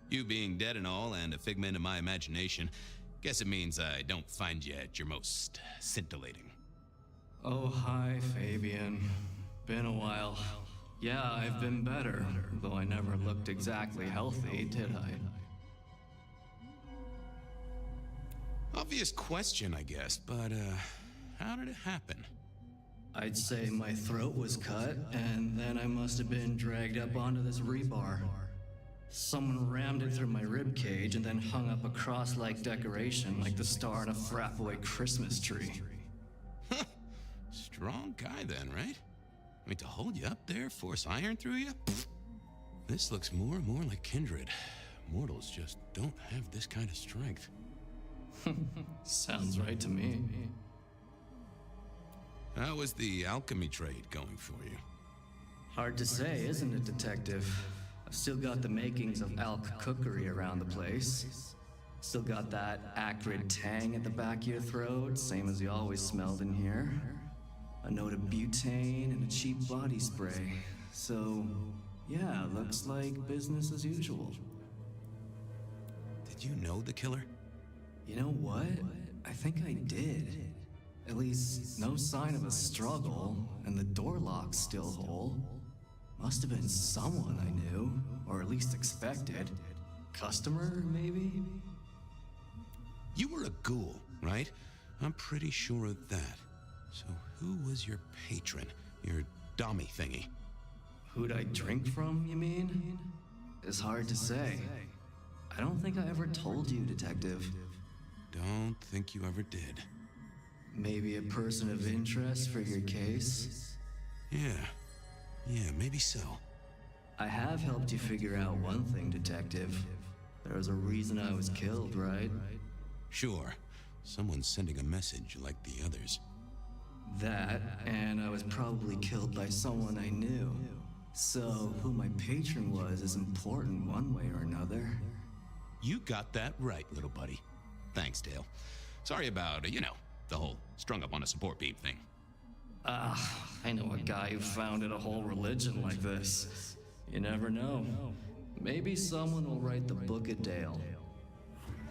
you being dead and all and a figment of my imagination, guess it means I don't find you at your most scintillating. Oh, hi, Fabian. Been a while. Yeah, I've been better, though I never looked exactly healthy, did I? Obvious question, I guess, but, how did it happen? I'd say my throat was cut, and then I must have been dragged up onto this rebar. Someone rammed it through my rib cage and then hung up a cross-like decoration like the star on a frat boy Christmas tree. Strong guy then, right? I mean, to hold you up there, force iron through you? Pfft. This looks more and more like kindred. Mortals just don't have this kind of strength. Sounds right to me. How was the alchemy trade going for you? Hard to say, isn't it, Detective? I've still got the makings of alch cookery around the place. Still got that acrid tang at the back of your throat, same as you always smelled in here. A note of butane and a cheap body spray. So, yeah, looks like business as usual. Did you know the killer? You know what? I think I did. At least, no sign of a struggle, and the door lock's still whole. Must have been someone I knew, or at least expected. Customer, maybe? You were a ghoul, right? I'm pretty sure of that. So who was your patron? Your dommy thingy? Who'd I drink from, you mean? It's hard to say. I don't think I ever told you, Detective. Don't think you ever did. Maybe a person of interest for your case? Yeah, maybe so. I have helped you figure out one thing, Detective. There was a reason I was killed, right? Sure. Someone's sending a message like the others. That, and I was probably killed by someone I knew. So, who my patron was is important one way or another. You got that right, little buddy. Thanks, Dale. Sorry about, the whole strung up on a support beam thing. I know a guy who founded a whole religion like this. You never know. Maybe someone will write the Book of Dale.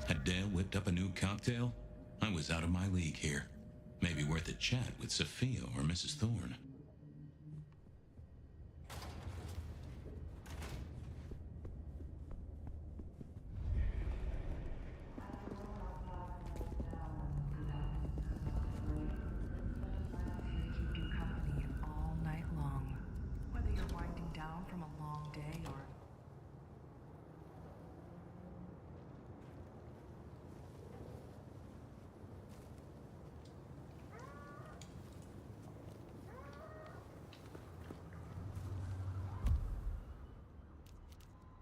Had Dale whipped up a new cocktail? I was out of my league here. Maybe worth a chat with Sophia or Mrs. Thorne. Keep you company all night long, whether you're winding down from a long day or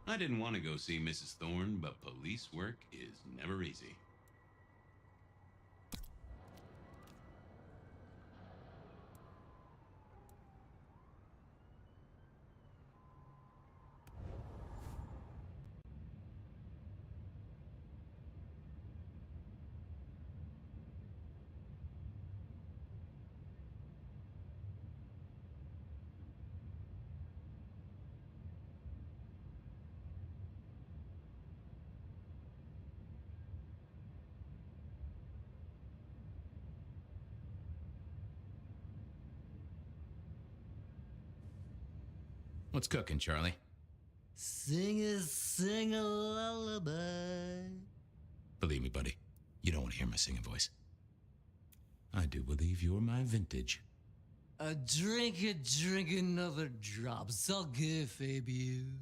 I didn't want to go see Mrs. Thorne, but police work is never easy. What's cooking, Charlie? Sing a lullaby. Believe me, buddy, you don't want to hear my singing voice. I do believe you're my vintage. Drink another drop. It's all good, Fabian.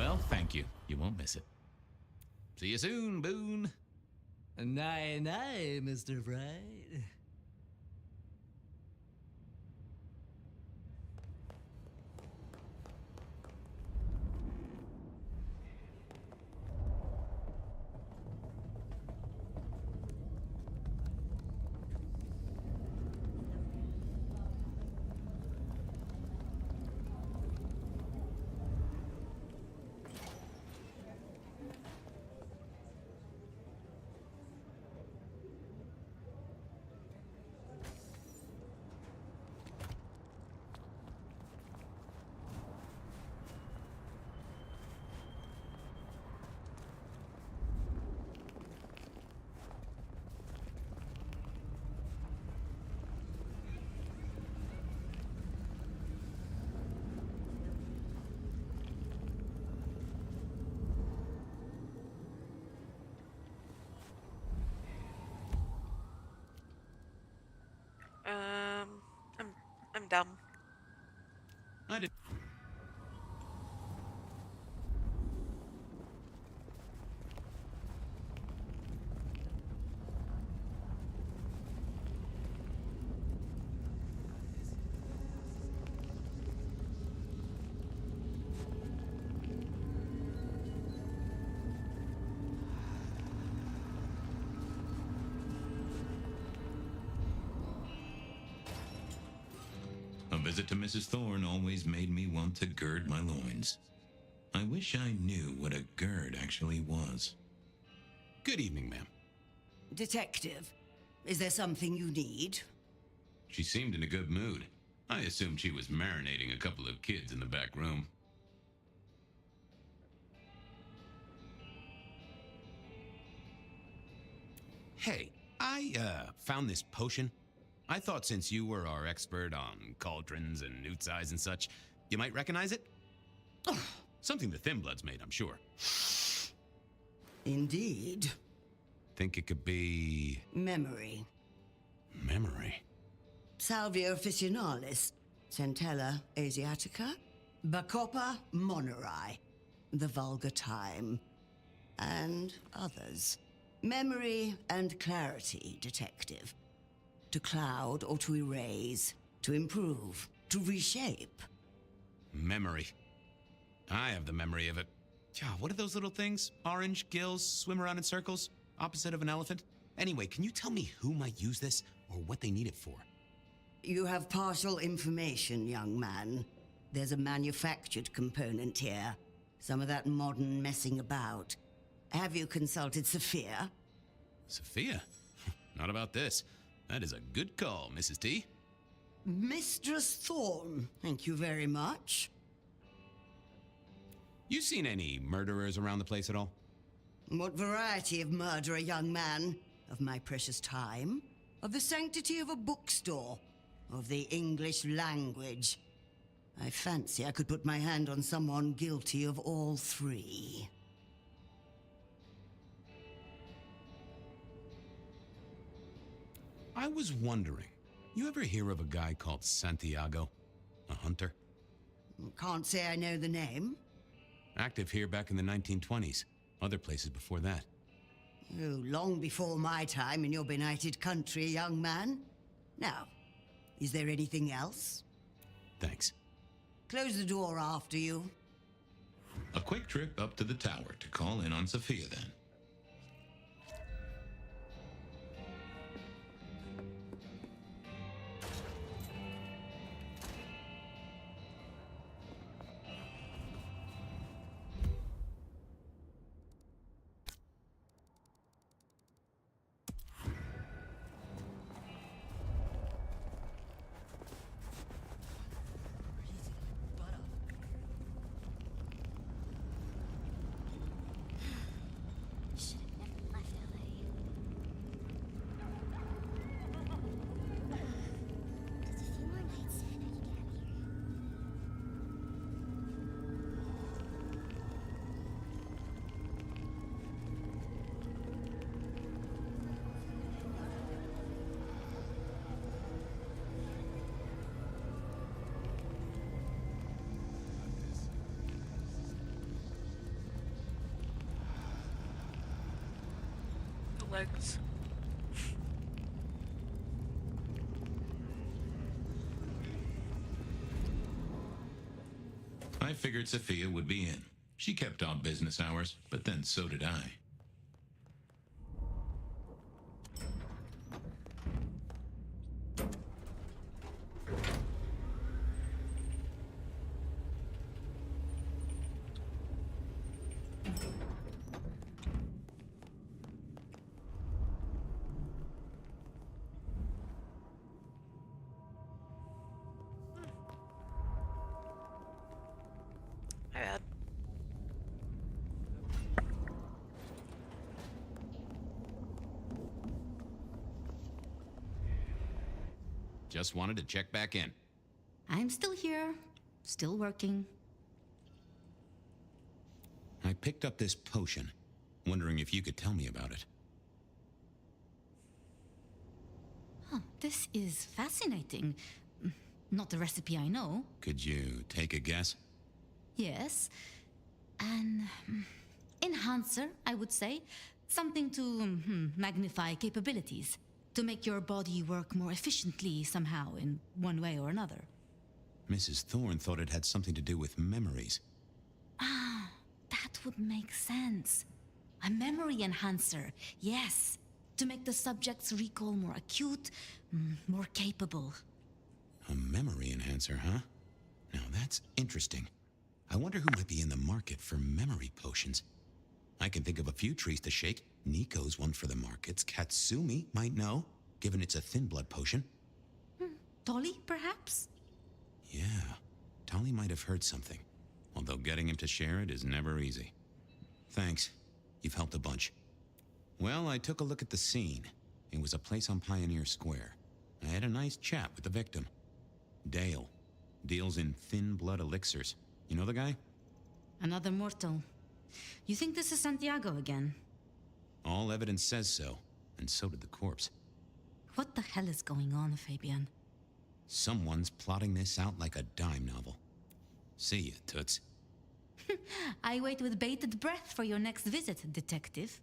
Well, thank you. You won't miss it. See you soon, Boone. Nay, nay, Mr. Bright. I'm dumb. I did. A visit to Mrs. Thorne always made me want to gird my loins. I wish I knew what a gird actually was. Good evening, ma'am. Detective, is there something you need? She seemed in a good mood. I assumed she was marinating a couple of kids in the back room. Hey, I found this potion. I thought since you were our expert on cauldrons and newt's eyes and such, you might recognize it? Something the Thin Bloods made, I'm sure. Indeed. Think it could be... Memory. Memory? Salvia officinalis, Centella asiatica, Bacopa moneri, the vulgar time, and others. Memory and clarity, detective. To cloud or to erase, to improve, to reshape. Memory. I have the memory of it. What are those little things? Orange gills swim around in circles, opposite of an elephant? Anyway, can you tell me who might use this or what they need it for? You have partial information, young man. There's a manufactured component here. Some of that modern messing about. Have you consulted Sophia? Sophia? Not about this. That is a good call, Mrs. T. Mistress Thorne, thank you very much. You seen any murderers around the place at all? What variety of murderer, young man? Of my precious time? Of the sanctity of a bookstore? Of the English language? I fancy I could put my hand on someone guilty of all three. I was wondering, you ever hear of a guy called Santiago? A hunter? Can't say I know the name. Active here back in the 1920s. Other places before that. Oh, long before my time in your benighted country, young man. Now, is there anything else? Thanks. Close the door after you. A quick trip up to the tower to call in on Sophia then. legs. I figured Sophia would be in. She kept odd business hours, but then so did I. My bad. Just wanted to check back in. I'm still here, still working. I picked up this potion, wondering if you could tell me about it. Oh, this is fascinating. Not a recipe I know. Could you take a guess? Yes. An enhancer, I would say. Something to magnify capabilities. To make your body work more efficiently somehow, in one way or another. Mrs. Thorne thought it had something to do with memories. Ah, that would make sense. A memory enhancer, yes. To make the subject's recall more acute, more capable. A memory enhancer, huh? Now that's interesting. I wonder who might be in the market for memory potions. I can think of a few trees to shake. Nico's one for the markets. Katsumi might know, given it's a thin blood potion. Tolly, perhaps? Yeah, Tolly might have heard something. Although getting him to share it is never easy. Thanks. You've helped a bunch. Well, I took a look at the scene. It was a place on Pioneer Square. I had a nice chat with the victim. Dale. Deals in thin blood elixirs. You know the guy? Another mortal. You think this is Santiago again? All evidence says so, and so did the corpse. What the hell is going on, Fabian? Someone's plotting this out like a dime novel. See ya, Toots. I wait with bated breath for your next visit, detective.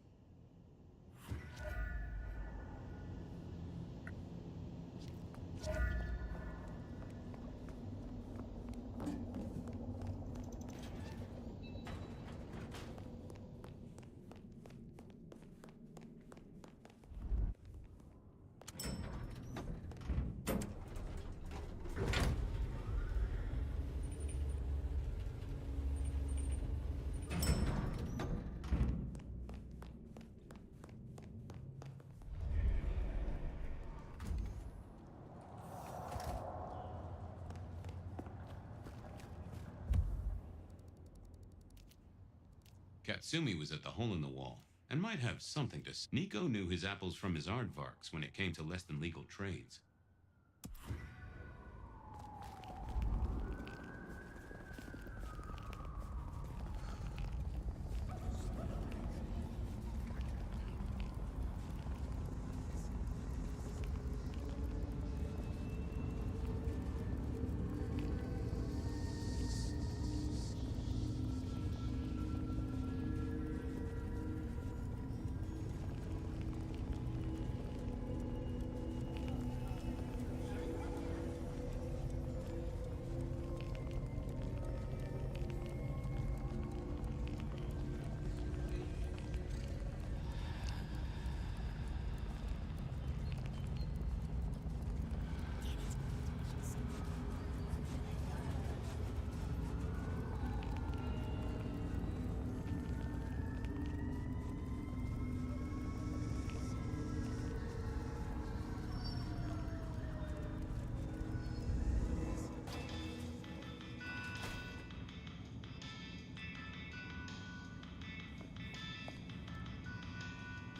Katsumi was at the hole in the wall, and might have something to say. Nico knew his apples from his aardvarks when it came to less than legal trades.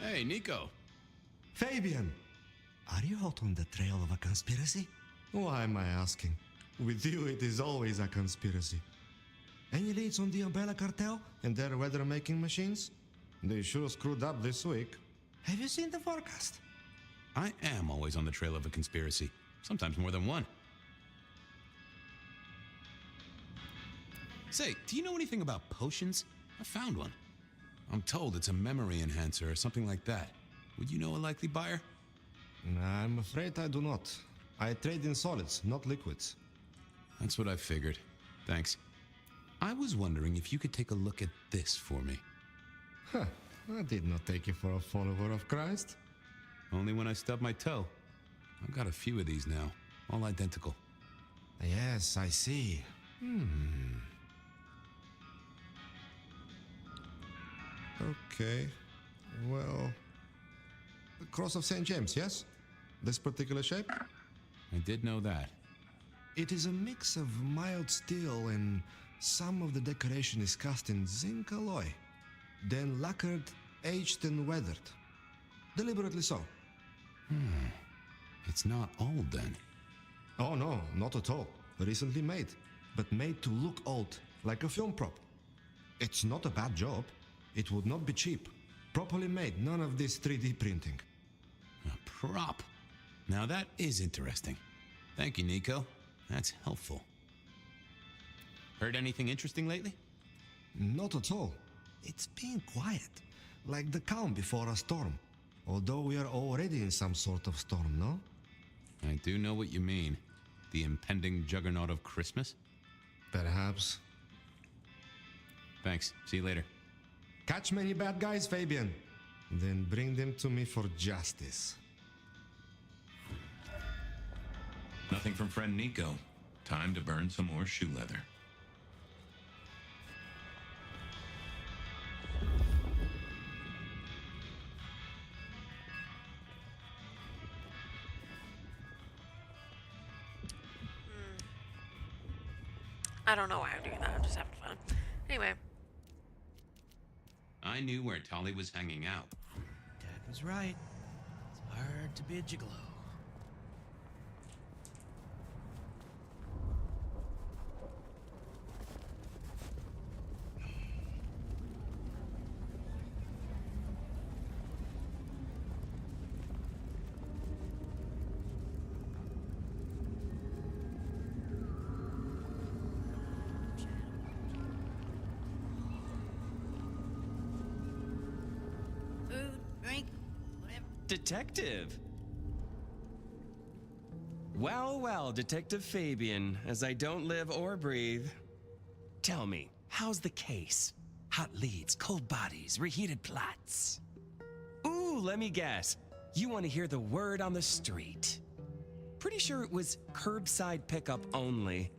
Hey, Nico. Fabian! Are you hot on the trail of a conspiracy? Why am I asking? With you, it is always a conspiracy. Any leads on the Umbrella Cartel and their weather-making machines? They sure screwed up this week. Have you seen the forecast? I am always on the trail of a conspiracy. Sometimes more than one. Say, do you know anything about potions? I found one. I'm told it's a memory enhancer or something like that. Would you know a likely buyer? I'm afraid I do not. I trade in solids, not liquids. That's what I figured. Thanks. I was wondering if you could take a look at this for me. Huh. I did not take you for a follower of Christ. Only when I stubbed my toe. I've got a few of these now, all identical. Yes, I see. Okay. Well, the Cross of St. James, yes? This particular shape? I did know that. It is a mix of mild steel and some of the decoration is cast in zinc alloy. Then lacquered, aged and weathered. Deliberately so. It's not old then. Oh no, not at all. Recently made. But made to look old, like a film prop. It's not a bad job. It would not be cheap. Properly made, none of this 3D printing. A prop? Now that is interesting. Thank you, Nico. That's helpful. Heard anything interesting lately? Not at all. It's been quiet, like the calm before a storm. Although we are already in some sort of storm, no? I do know what you mean. The impending juggernaut of Christmas? Perhaps. Thanks. See you later. Catch many bad guys, Fabian. Then bring them to me for justice. Nothing from friend Nico. Time to burn some more shoe leather. I don't know why I'm doing that. I'm just having fun. Anyway. I knew where Tolly was hanging out. Dad was right. It's hard to be a gigolo. Detective! Well, well, Detective Fabian, as I don't live or breathe. Tell me, how's the case? Hot leads, cold bodies, reheated plots. Ooh, let me guess. You want to hear the word on the street. Pretty sure it was curbside pickup only.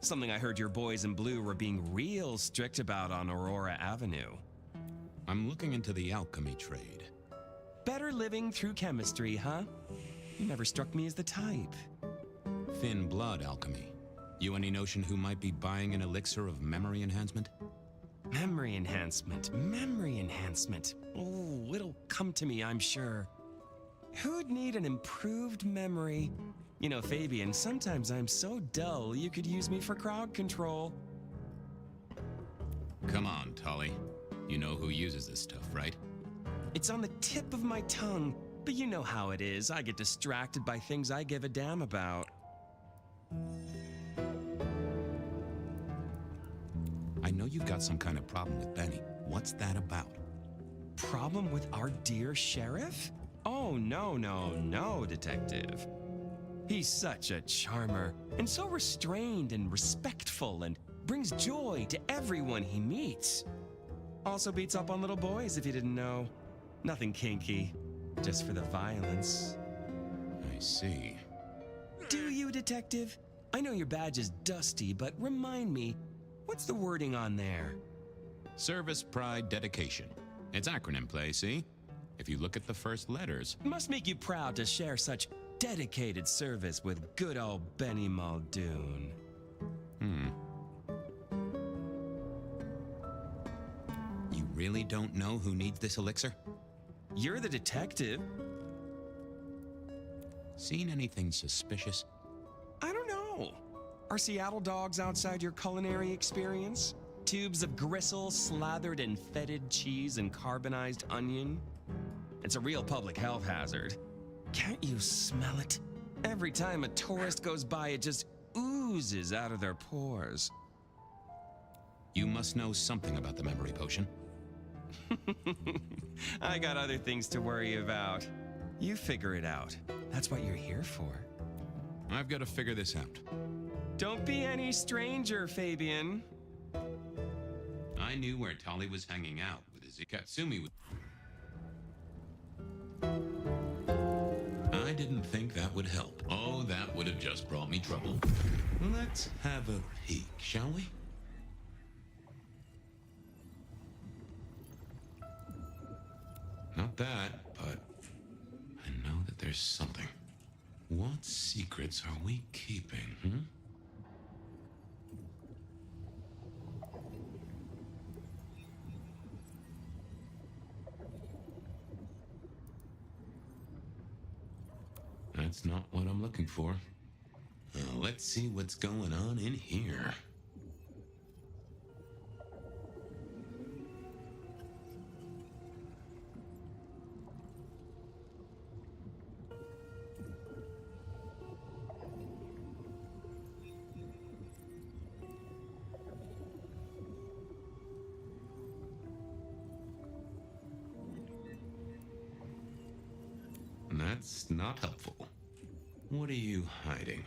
Something I heard your boys in blue were being real strict about on Aurora Avenue. I'm looking into the alchemy trade. Better living through chemistry, huh? You never struck me as the type. Thin blood alchemy. You any notion who might be buying an elixir of memory enhancement? Memory enhancement, memory enhancement. Oh, it'll come to me, I'm sure. Who'd need an improved memory? You know, Fabian, sometimes I'm so dull you could use me for crowd control. Come on, Tolly. You know who uses this stuff, right? It's on the tip of my tongue, but you know how it is. I get distracted by things I give a damn about. I know you've got some kind of problem with Benny. What's that about? Problem with our dear sheriff? Oh, no, Detective. He's such a charmer, and so restrained and respectful, and brings joy to everyone he meets. Also beats up on little boys, if you didn't know. Nothing kinky, just for the violence. I see. Do you, Detective? I know your badge is dusty, but remind me, what's the wording on there? Service, pride, dedication. It's acronym play, see? If you look at the first letters... Must make you proud to share such dedicated service with good old Benny Muldoon. You really don't know who needs this elixir? You're the detective. Seen anything suspicious? I don't know. Are Seattle dogs outside your culinary experience? Tubes of gristle slathered in fetid cheese and carbonized onion? It's a real public health hazard. Can't you smell it? Every time a tourist goes by, it just oozes out of their pores. You must know something about the memory potion. I got other things to worry about. You figure it out. That's what you're here for. I've got to figure this out. Don't be any stranger, Fabian. I knew where Tali was hanging out with his Katsumi. I didn't think that would help. Oh, that would have just brought me trouble. Let's have a peek, shall we? Not that, but I know that there's something. What secrets are we keeping, hmm? That's not what I'm looking for. Let's see what's going on in here. That's not helpful. What are you hiding?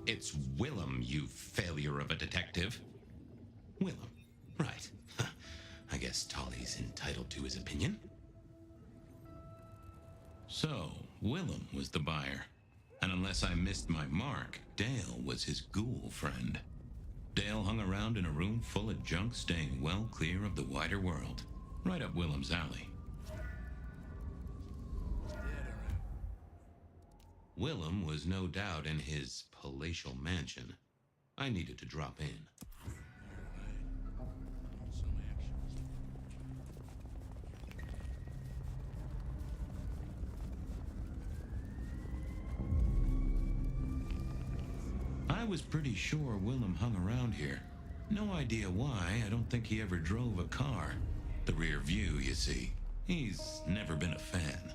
It's Willem, you failure of a detective. Willem, right. I guess Tali's entitled to his opinion. So, Willem was the buyer. And unless I missed my mark, Dale was his ghoul friend. Dale hung around in a room full of junk, staying well clear of the wider world. Right up Willem's alley. Willem was no doubt in his palatial mansion. I needed to drop in. I was pretty sure Willem hung around here. No idea why. I don't think he ever drove a car. The rear view, you see. He's never been a fan.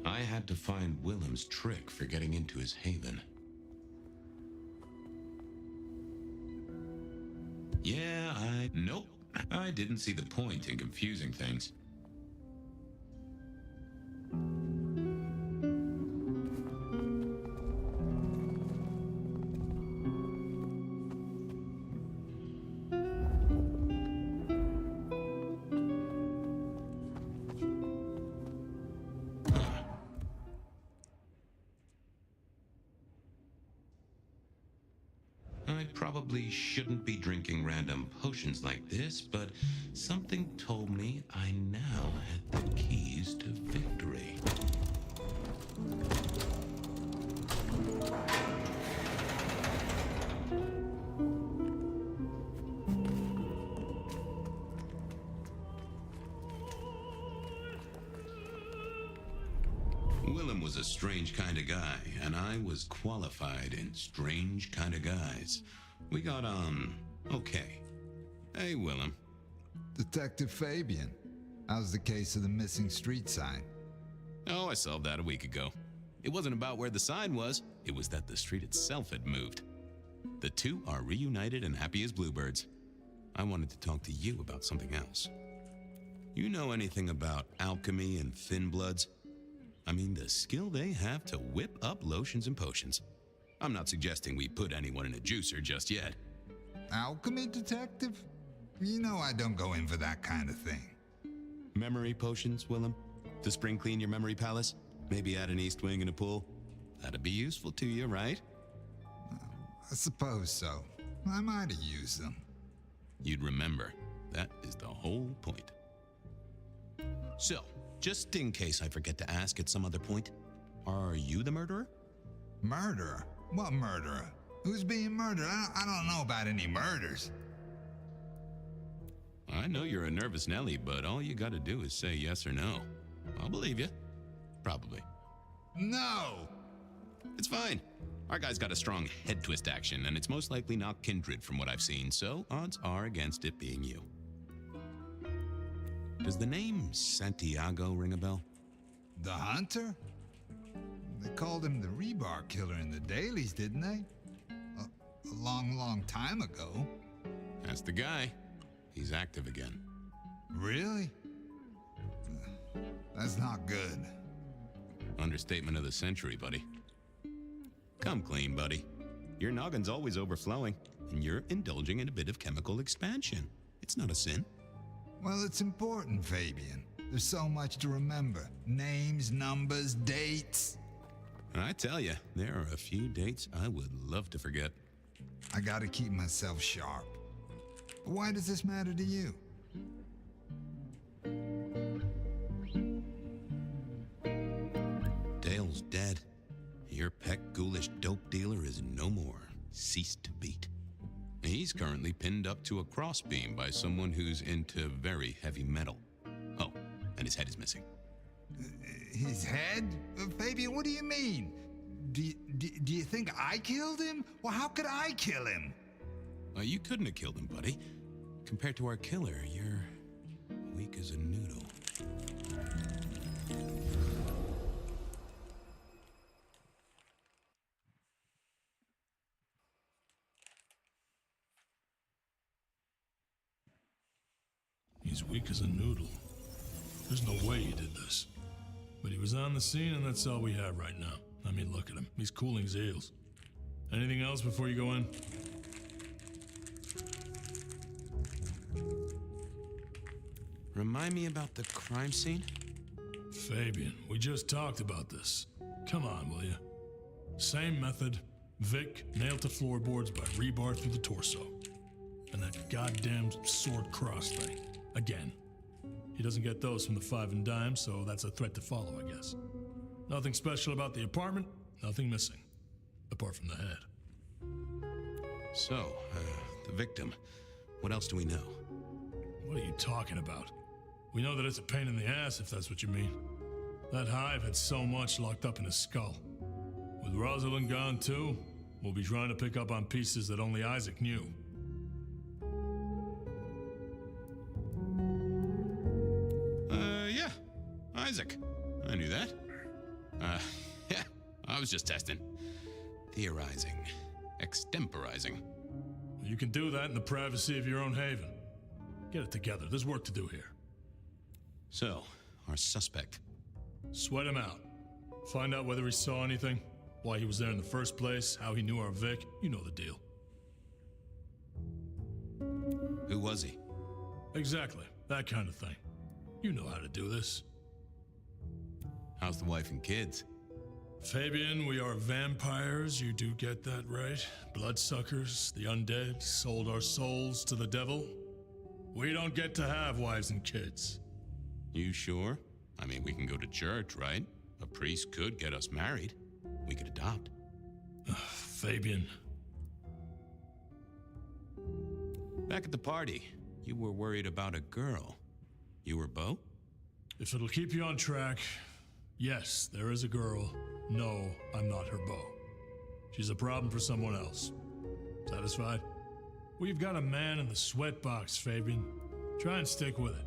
I had to find Willem's trick for getting into his haven. Yeah, Nope. I didn't see the point in confusing things. I probably shouldn't be drinking random potions like this, but something told me I now had the keys to victory. Willem was a strange kind of guy, and I was qualified in strange kind of guys. We got on okay. Hey, Willem. Detective Fabian, how's the case of the missing street sign? Oh, I solved that a week ago. It wasn't about where the sign was, it was that the street itself had moved. The two are reunited and happy as bluebirds. I wanted to talk to you about something else. You know anything about alchemy and thin bloods? I mean, the skill they have to whip up lotions and potions. I'm not suggesting we put anyone in a juicer just yet. Alchemy detective? You know I don't go in for that kind of thing. Memory potions, Willem? To spring clean your memory palace? Maybe add an east wing and a pool? That'd be useful to you, right? I suppose so. I might have used them. You'd remember. That is the whole point. So, just in case I forget to ask at some other point, are you the murderer? Murderer? What murderer? Who's being murdered? I don't know about any murders. I know you're a nervous Nelly, but all you gotta do is say yes or no. I'll believe you. Probably. No! It's fine. Our guy's got a strong head twist action, and it's most likely not kindred from what I've seen, so odds are against it being you. Does the name Santiago ring a bell? The hunter? They called him the rebar killer in the dailies, didn't they? A long, long time ago. That's the guy. He's active again. Really? That's not good. Understatement of the century, buddy. Come clean, buddy. Your noggin's always overflowing, and you're indulging in a bit of chemical expansion. It's not a sin. Well, it's important, Fabian. There's so much to remember. Names, numbers, dates. I tell you, there are a few dates I would love to forget. I gotta keep myself sharp. But why does this matter to you? Dale's dead. Your peck ghoulish dope dealer is no more. Ceased to beat. He's currently pinned up to a crossbeam by someone who's into very heavy metal. Oh, and his head is missing. His head? Fabian, what do you mean? Do you think I killed him? Well, how could I kill him? You couldn't have killed him, buddy. Compared to our killer, you're weak as a noodle. He's weak as a noodle. There's no way he did this. But he was on the scene, and that's all we have right now. I mean, look at him. He's cooling his heels. Anything else before you go in? Remind me about the crime scene? Fabian, we just talked about this. Come on, will you? Same method. Vic nailed to floorboards by rebar through the torso. And that goddamn sword cross thing. Again. He doesn't get those from the five and dime, so that's a threat to follow, I guess. Nothing special about the apartment, nothing missing. Apart from the head. So, the victim. What else do we know? What are you talking about? We know that it's a pain in the ass, if that's what you mean. That hive had so much locked up in his skull. With Rosalind gone too, we'll be trying to pick up on pieces that only Isaac knew. Yeah. Isaac. I knew that. Yeah, I was just testing. Theorizing. Extemporizing. You can do that in the privacy of your own haven. Get it together. There's work to do here. So, our suspect. Sweat him out. Find out whether he saw anything, why he was there in the first place, how he knew our Vic. You know the deal. Who was he? Exactly. That kind of thing. You know how to do this. How's the wife and kids? Fabian, we are vampires, you do get that right. Bloodsuckers, the undead, sold our souls to the devil. We don't get to have wives and kids. You sure? I mean, we can go to church, right? A priest could get us married. We could adopt. Fabian. Back at the party, you were worried about a girl. You were Beau? If it'll keep you on track, yes, there is a girl. No, I'm not her beau. She's a problem for someone else. Satisfied? We've got a man in the sweatbox, Fabian. Try and stick with it.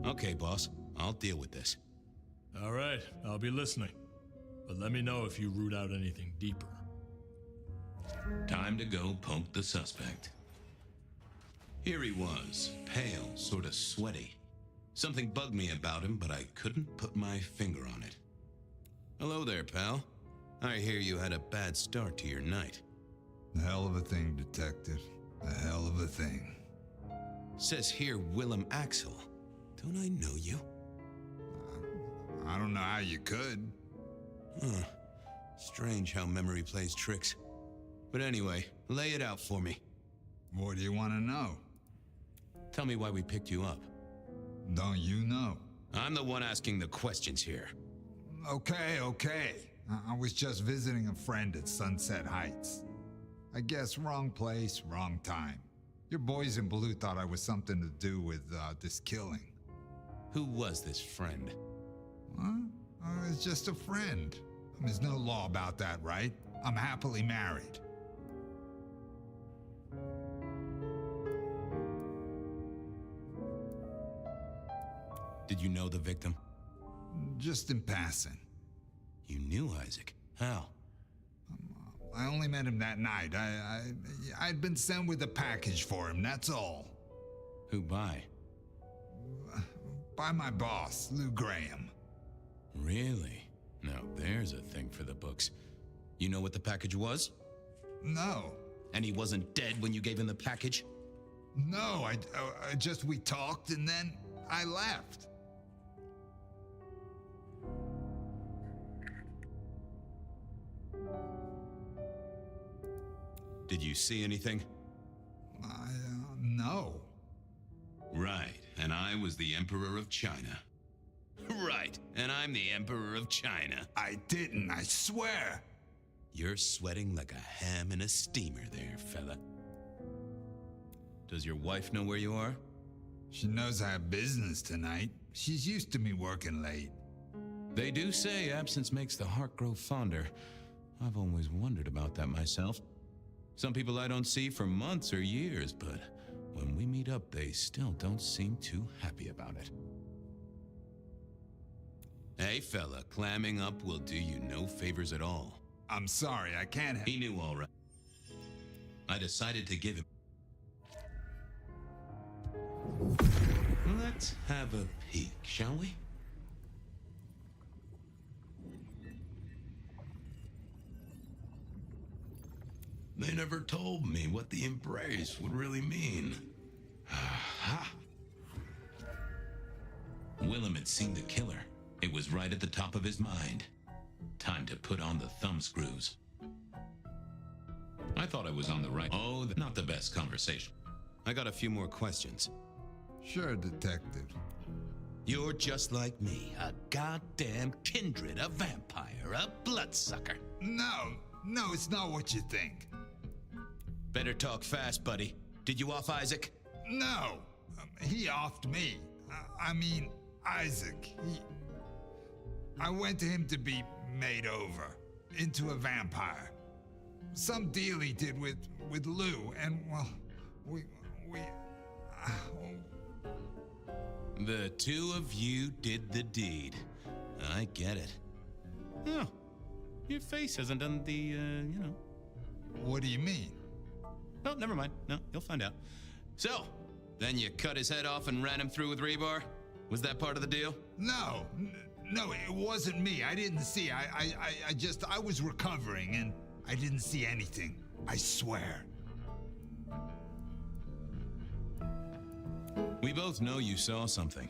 Okay, boss. I'll deal with this. All right, I'll be listening. But let me know if you root out anything deeper. Time to go poke the suspect. Here he was, pale, sort of sweaty. Something bugged me about him, but I couldn't put my finger on it. Hello there, pal. I hear you had a bad start to your night. A hell of a thing, Detective. A hell of a thing. Says here Willem Axel. Don't I know you? I don't know how you could. Huh. Strange how memory plays tricks. But anyway, lay it out for me. What do you want to know? Tell me why we picked you up. Don't you know? I'm the one asking the questions here. Okay. I was just visiting a friend at Sunset Heights. I guess wrong place, wrong time. Your boys in blue thought I was something to do with this killing. Who was this friend? What? Oh, it's just a friend. There's no law about that, right? I'm happily married. Did you know the victim? Just in passing. You knew Isaac. How? I only met him that night. I'd been sent with a package for him, that's all. Who by? By my boss, Lou Graham. Really? Now there's a thing for the books. You know what the package was? No. And he wasn't dead when you gave him the package? No, we talked and then I left. Did you see anything? No. Right, and I was the Emperor of China. Right, and I'm the Emperor of China. I didn't, I swear. You're sweating like a ham in a steamer there, fella. Does your wife know where you are? She knows I have business tonight. She's used to me working late. They do say absence makes the heart grow fonder. I've always wondered about that myself. Some people I don't see for months or years, but when we meet up, they still don't seem too happy about it. Hey, fella, clamming up will do you no favors at all. I'm sorry, I can't He knew all right. I decided to give him... Let's have a peek, shall we? They never told me what the embrace would really mean. Aha! Willem had seen the killer. It was right at the top of his mind. Time to put on the thumb screws. I thought I was on the right... Oh, not the best conversation. I got a few more questions. Sure, detective. You're just like me, a goddamn kindred, a vampire, a bloodsucker. No, it's not what you think. Better talk fast, buddy. Did you off Isaac? No, he offed me. I mean, Isaac. I went to him to be made over into a vampire. Some deal he did with Lou, and well, we. The two of you did the deed. I get it. Oh, your face hasn't done the, What do you mean? Oh, never mind. No, you'll find out. So, then you cut his head off and ran him through with rebar? Was that part of the deal? No, it wasn't me. I didn't see. I was recovering and I didn't see anything. I swear. We both know you saw something.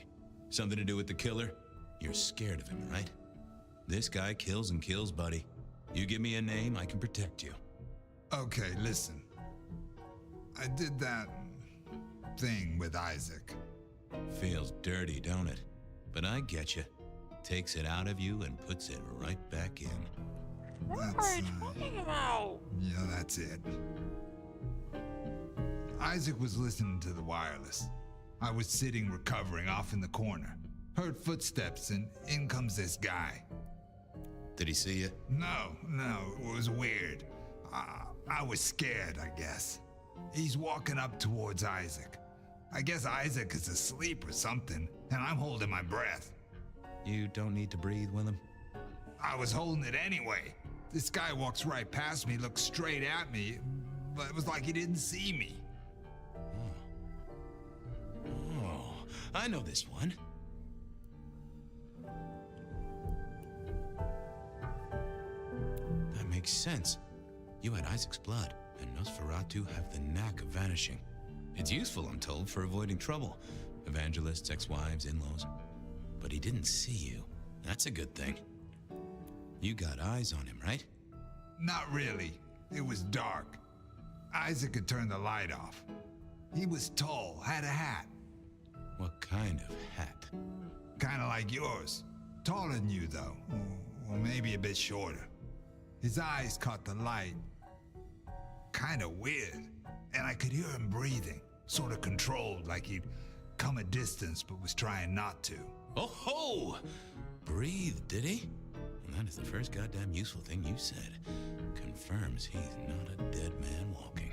Something to do with the killer? You're scared of him, right? This guy kills and kills, buddy. You give me a name, I can protect you. Okay, listen. I did that thing with Isaac. Feels dirty, don't it? But I get you. Takes it out of you and puts it right back in. What are you talking about? Yeah, that's it. Isaac was listening to the wireless. I was sitting recovering off in the corner. Heard footsteps and in comes this guy. Did he see you? No, it was weird. I was scared, I guess. He's walking up towards Isaac. I guess Isaac is asleep or something, and I'm holding my breath. You don't need to breathe, Willem. I was holding it anyway. This guy walks right past me, looks straight at me, but it was like he didn't see me. Oh, I know this one. That makes sense. You had Isaac's blood, and Nosferatu have the knack of vanishing. It's useful, I'm told, for avoiding trouble. Evangelists, ex-wives, in-laws. But he didn't see you. That's a good thing. You got eyes on him, right? Not really. It was dark. Isaac had turned the light off. He was tall, had a hat. What kind of hat? Kinda like yours. Taller than you, though. Or maybe a bit shorter. His eyes caught the light. Kinda weird. And I could hear him breathing. Sorta controlled, like he'd come a distance but was trying not to. Oh ho! Breathe, did he? Well, that is the first goddamn useful thing you said. Confirms he's not a dead man walking.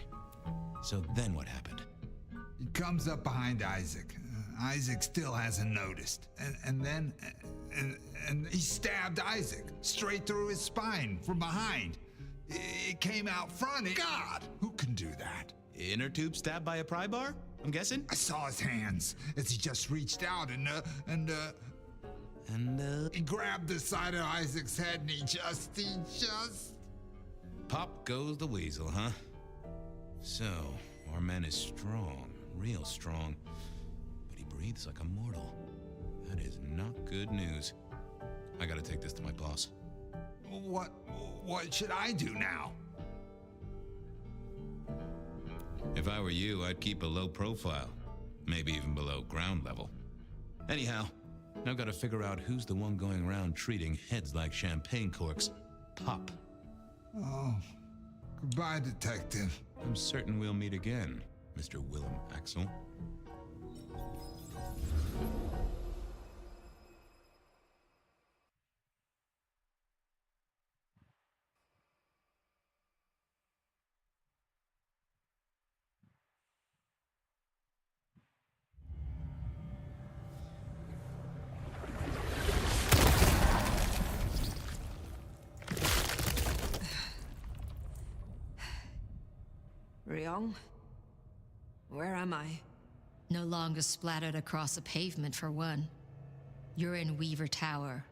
So then what happened? He comes up behind Isaac. Isaac still hasn't noticed. And then he stabbed Isaac straight through his spine from behind. It came out front. God, who can do that? Inner tube stabbed by a pry bar, I'm guessing? I saw his hands as he just reached out and he grabbed the side of Isaac's head and he just... Pop goes the weasel, huh? So, our man is strong, real strong, but he breathes like a mortal. That is not good news. I gotta take this to my boss. What should I do now? If I were you, I'd keep a low profile. Maybe even below ground level. Anyhow, now gotta figure out who's the one going around treating heads like champagne corks. Pop. Oh, goodbye, Detective. I'm certain we'll meet again, Mr. Willem Axel. Ryong? Where am I? No longer splattered across a pavement, for one. You're in Weaver Tower.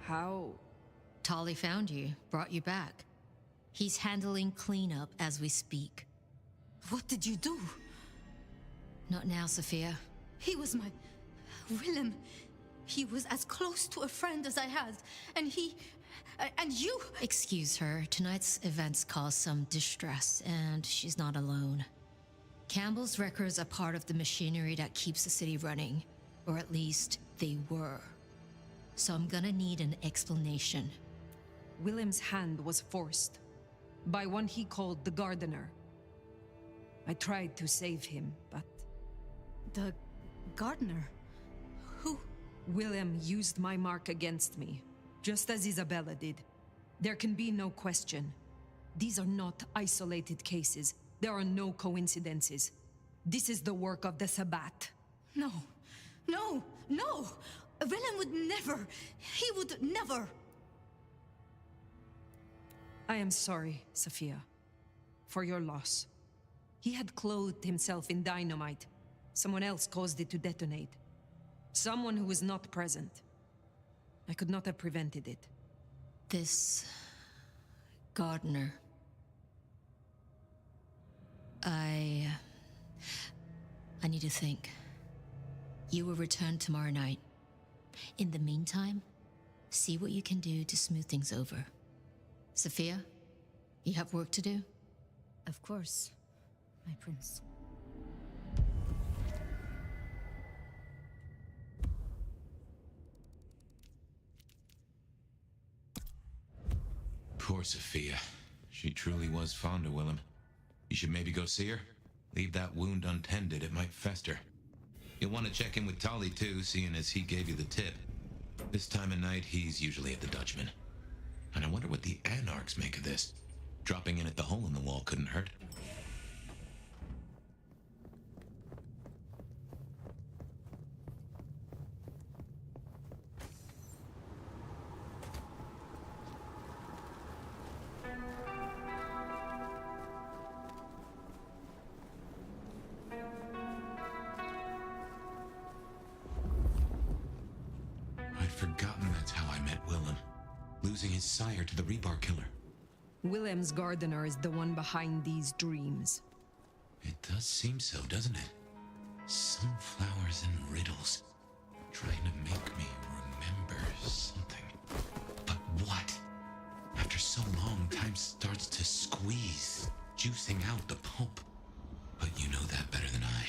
How? Tolly found you, brought you back. He's handling cleanup as we speak. What did you do? Not now, Sophia. He was my... Willem. He was as close to a friend as I had, and he... and you... Excuse her. Tonight's events caused some distress, and she's not alone. Campbell's records are part of the machinery that keeps the city running. Or at least, they were. So I'm gonna need an explanation. Willem's hand was forced. By one he called the gardener. I tried to save him, but... The gardener? Who? Willem used my mark against me, just as Isabella did. There can be no question. These are not isolated cases. There are no coincidences. This is the work of the Sabbat. No. No. No! Willem would never... He would never... I am sorry, Sophia, for your loss. He had clothed himself in dynamite. Someone else caused it to detonate. Someone who was not present. I could not have prevented it. This... gardener... I need to think. You will return tomorrow night. In the meantime, see what you can do to smooth things over. Sophia, you have work to do? Of course, my prince. Poor Sophia. She truly was fond of Willem. You should maybe go see her. Leave that wound untended, it might fester. You'll want to check in with Tolly too, seeing as he gave you the tip. This time of night, he's usually at the Dutchman. And I wonder what the Anarchs make of this. Dropping in at the hole in the wall couldn't hurt. I'd forgotten that's how I met Willem. Losing his sire to the rebar killer. Willem's gardener is the one behind these dreams. It does seem so, doesn't it? Sunflowers and riddles. Trying to make me remember something. But what? After so long, time starts to squeeze, juicing out the pulp. But you know that better than I.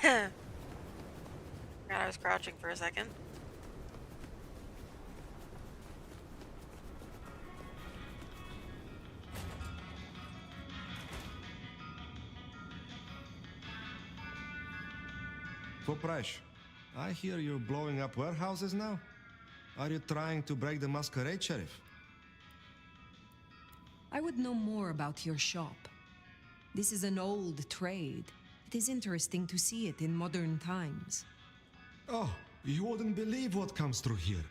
God, I was crouching for a second. Poprash, I hear you're blowing up warehouses now? Are you trying to break the masquerade, Sheriff? I would know more about your shop. This is an old trade. It is interesting to see it in modern times. Oh, you wouldn't believe what comes through here.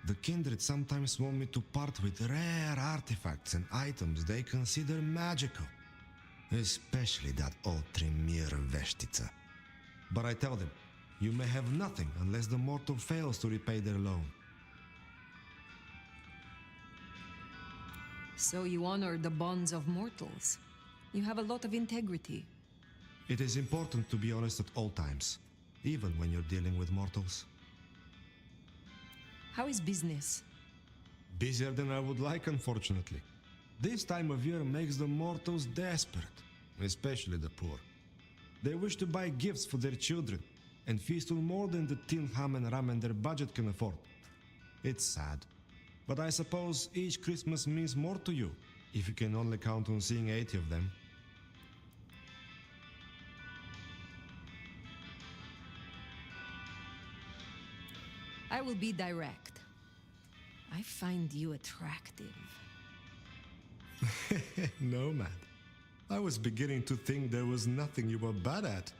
The Kindred sometimes want me to part with rare artifacts and items they consider magical. Especially that old Tremere Veshtica. But I tell them, you may have nothing unless the mortal fails to repay their loan. So you honor the bonds of mortals. You have a lot of integrity. It is important to be honest at all times, even when you're dealing with mortals. How is business? Busier than I would like, unfortunately. This time of year makes the mortals desperate, especially the poor. They wish to buy gifts for their children and feast on more than the tin ham and ramen their budget can afford. It's sad, but I suppose each Christmas means more to you if you can only count on seeing 80 of them. I will be direct. I find you attractive. Nomad. I was beginning to think there was nothing you were bad at.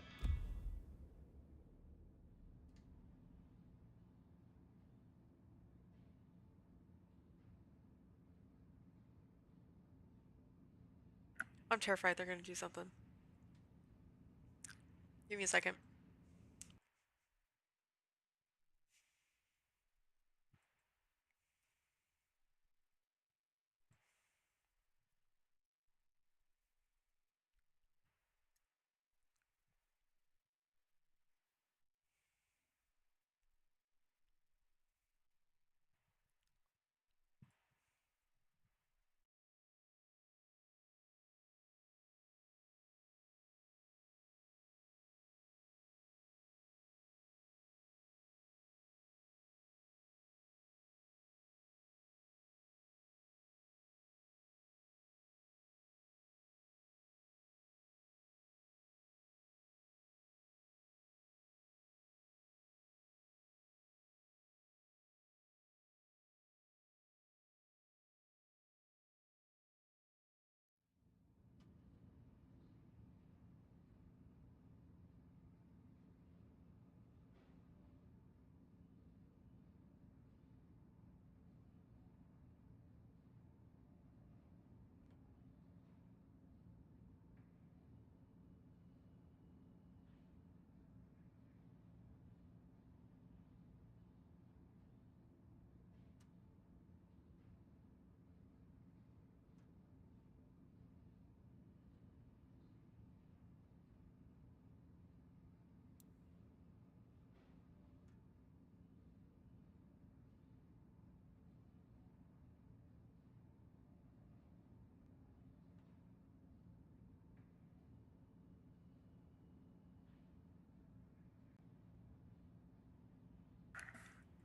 I'm terrified they're gonna do something. Give me a second.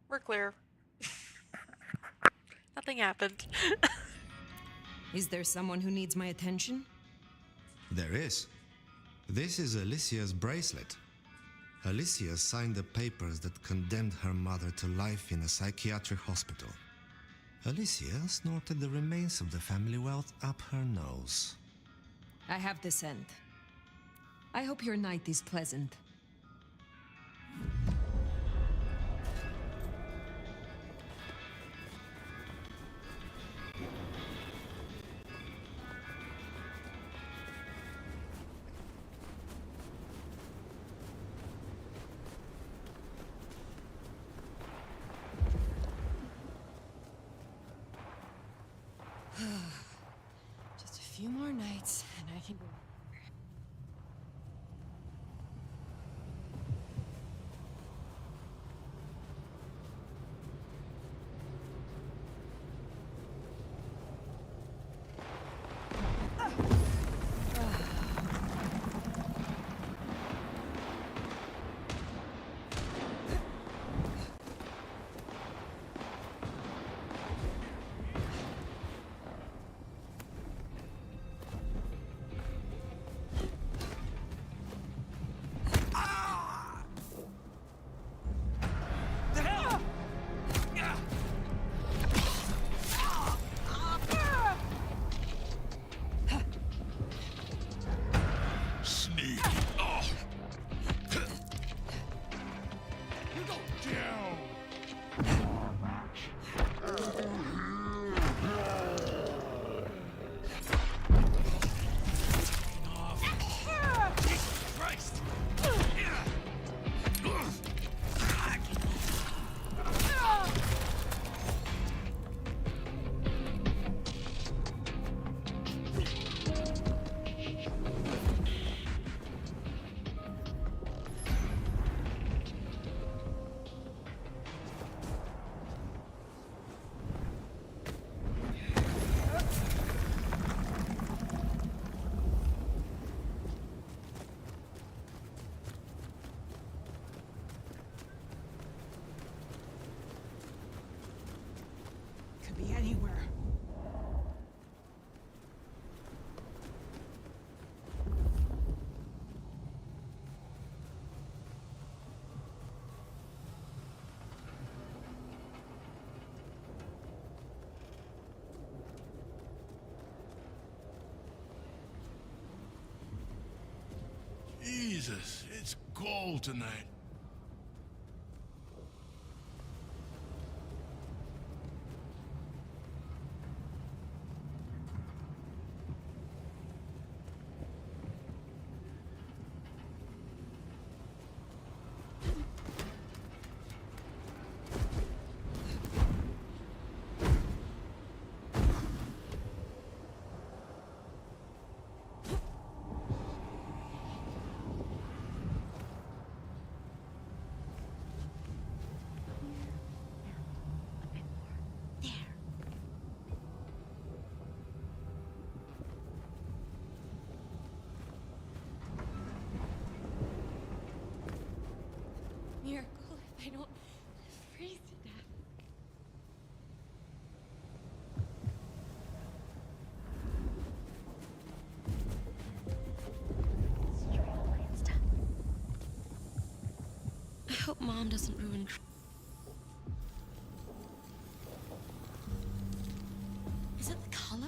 We're clear. Nothing happened. Is there someone who needs my attention? There is. This is Alicia's bracelet. Alicia signed the papers that condemned her mother to life in a psychiatric hospital. Alicia snorted the remains of the family wealth up her nose. I have the scent. I hope your night is pleasant. Just a few more nights and I can go. Could be anywhere. Jesus, it's cold tonight. Miracle if I don't freeze to death. I hope Mom doesn't ruin. Is it the color?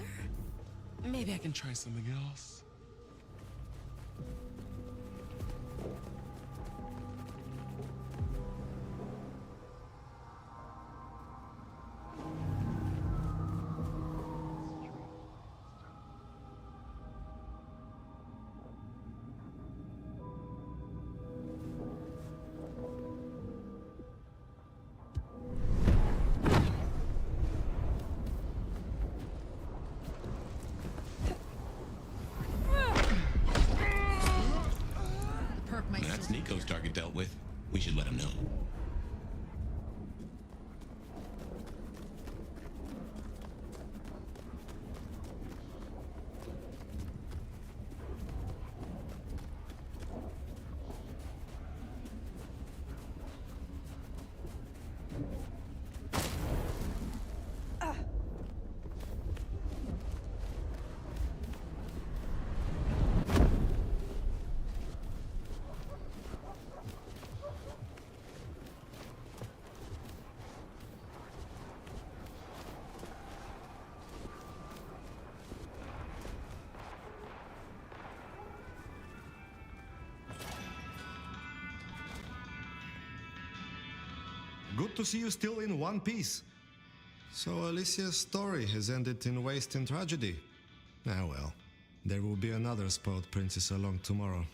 Maybe I can try something else. That's Nico's target dealt with. We should let him know. Good to see you still in one piece. So Alicia's story has ended in waste and tragedy. Ah well, there will be another spoiled princess along tomorrow.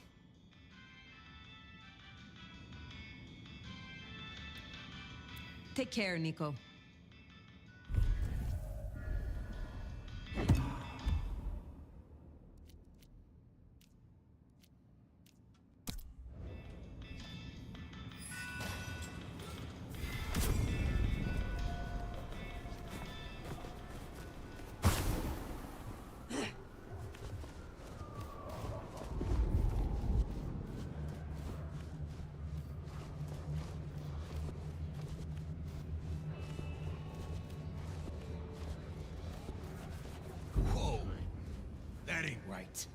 Take care, Nico. Whoa, that ain't right.